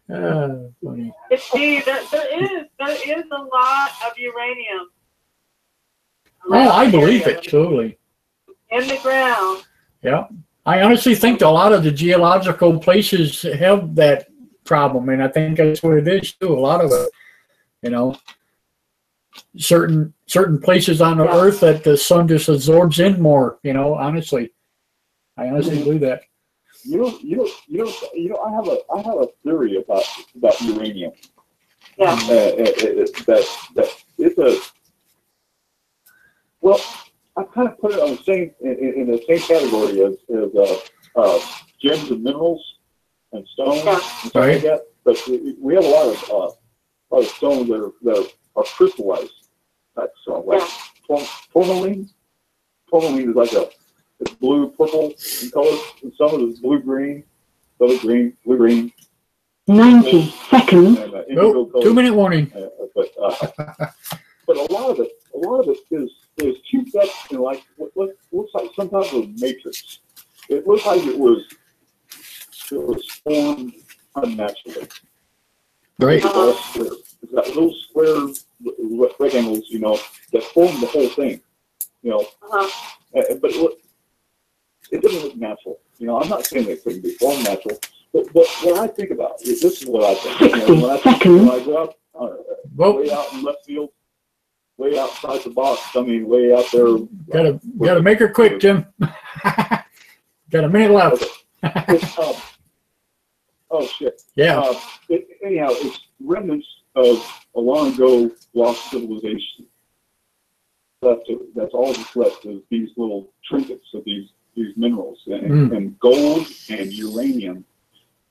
Speaker 1: Funny.
Speaker 6: See, there is a lot of uranium.
Speaker 1: Oh, I believe it, totally.
Speaker 6: In the ground.
Speaker 1: Yeah. I honestly think a lot of the geological places have that problem, and I think that's what it is, too. A lot of it, you know. Certain places on the earth that the sun just absorbs in more, you know, honestly. I honestly believe that.
Speaker 10: I have a theory about uranium.
Speaker 6: Yeah.
Speaker 10: That it's a, well, I kind of put it on the same in the same category as gems and minerals and stones and stuff like that. But we have a lot of stones that are crystallized. So like tourmaline. Tourmaline is like it's blue, purple in color, and some of it is blue green, blue green.
Speaker 9: 90 seconds.
Speaker 10: And,
Speaker 1: 2-minute warning.
Speaker 10: But a lot of it is cubed up in like what looks like some type of matrix. It looks like it was formed unnaturally.
Speaker 1: Right.
Speaker 10: It's got little square rectangles, you know, that form the whole thing, you know. But it doesn't look natural. You know, I'm not saying it couldn't be formed natural, but what I think about this is what I think. You know, when I go out way out in left field, way outside the box. I mean, way out there.
Speaker 1: Gotta make her quick, Jim. Got a minute left.
Speaker 10: Oh shit.
Speaker 1: Yeah.
Speaker 10: Anyhow, it's remnants of a long ago lost civilization. That's all that's left of these little trinkets of these minerals, and gold and uranium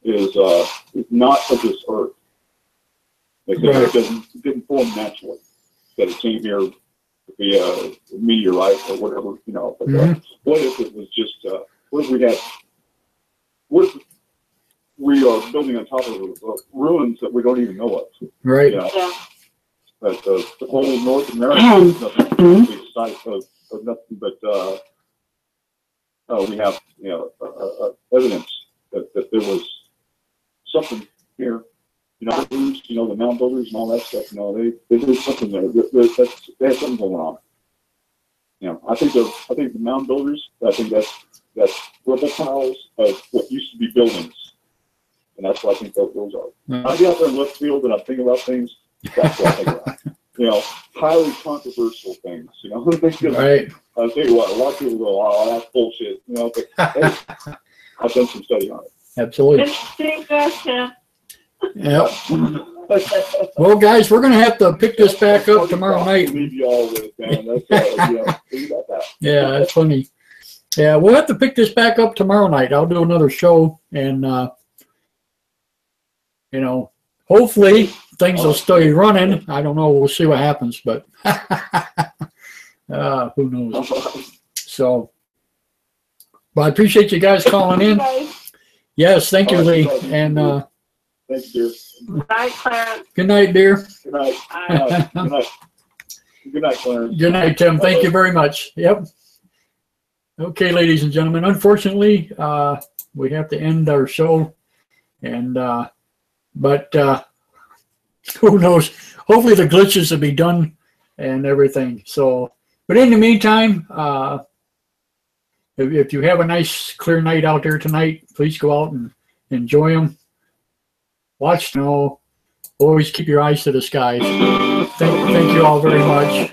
Speaker 10: is not of this earth. It didn't form naturally. That it came here via a meteorite or whatever, you know. But what if it was just? What if we had? What if we are building on top of ruins that we don't even know of?
Speaker 1: Right.
Speaker 10: You know? Yeah. But the whole North America is nothing of nothing but we have, you know, evidence that there was something here. You know, the mound builders and all that stuff. You know, they did something there. They had something going on. You know, I think the mound builders. I think that's reptiles of what used to be buildings, and that's what I think those are. I get out there in left field and I think about things. That's what I think about. You know, highly controversial things. You know,
Speaker 1: right.
Speaker 10: I'll tell you what, a lot of people go, "Oh, that's bullshit." You know, but hey, I've done some study on it.
Speaker 1: Absolutely.
Speaker 6: Interesting question.
Speaker 1: Yep. Well, guys, we're going to have to pick this back up tomorrow night.
Speaker 10: Leave you all with, man. That's think about that.
Speaker 1: Yeah, that's funny. Yeah, we'll have to pick this back up tomorrow night. I'll do another show, and you know, hopefully things will stay running. I don't know. We'll see what happens, but who knows? So, but I appreciate you guys calling in. Yes, thank you, Lee, and.
Speaker 10: Thanks, dear.
Speaker 6: Good night, Clarence.
Speaker 1: Good night, dear.
Speaker 10: Good night. Good night. Good night, Clarence.
Speaker 1: Good night, Tim. Thank you very much. Yep. Okay, ladies and gentlemen. Unfortunately, we have to end our show, and but who knows? Hopefully, the glitches will be done and everything. So, but in the meantime, if you have a nice, clear night out there tonight, please go out and enjoy them. Watch snow. Always keep your eyes to the skies. Thank you all very much.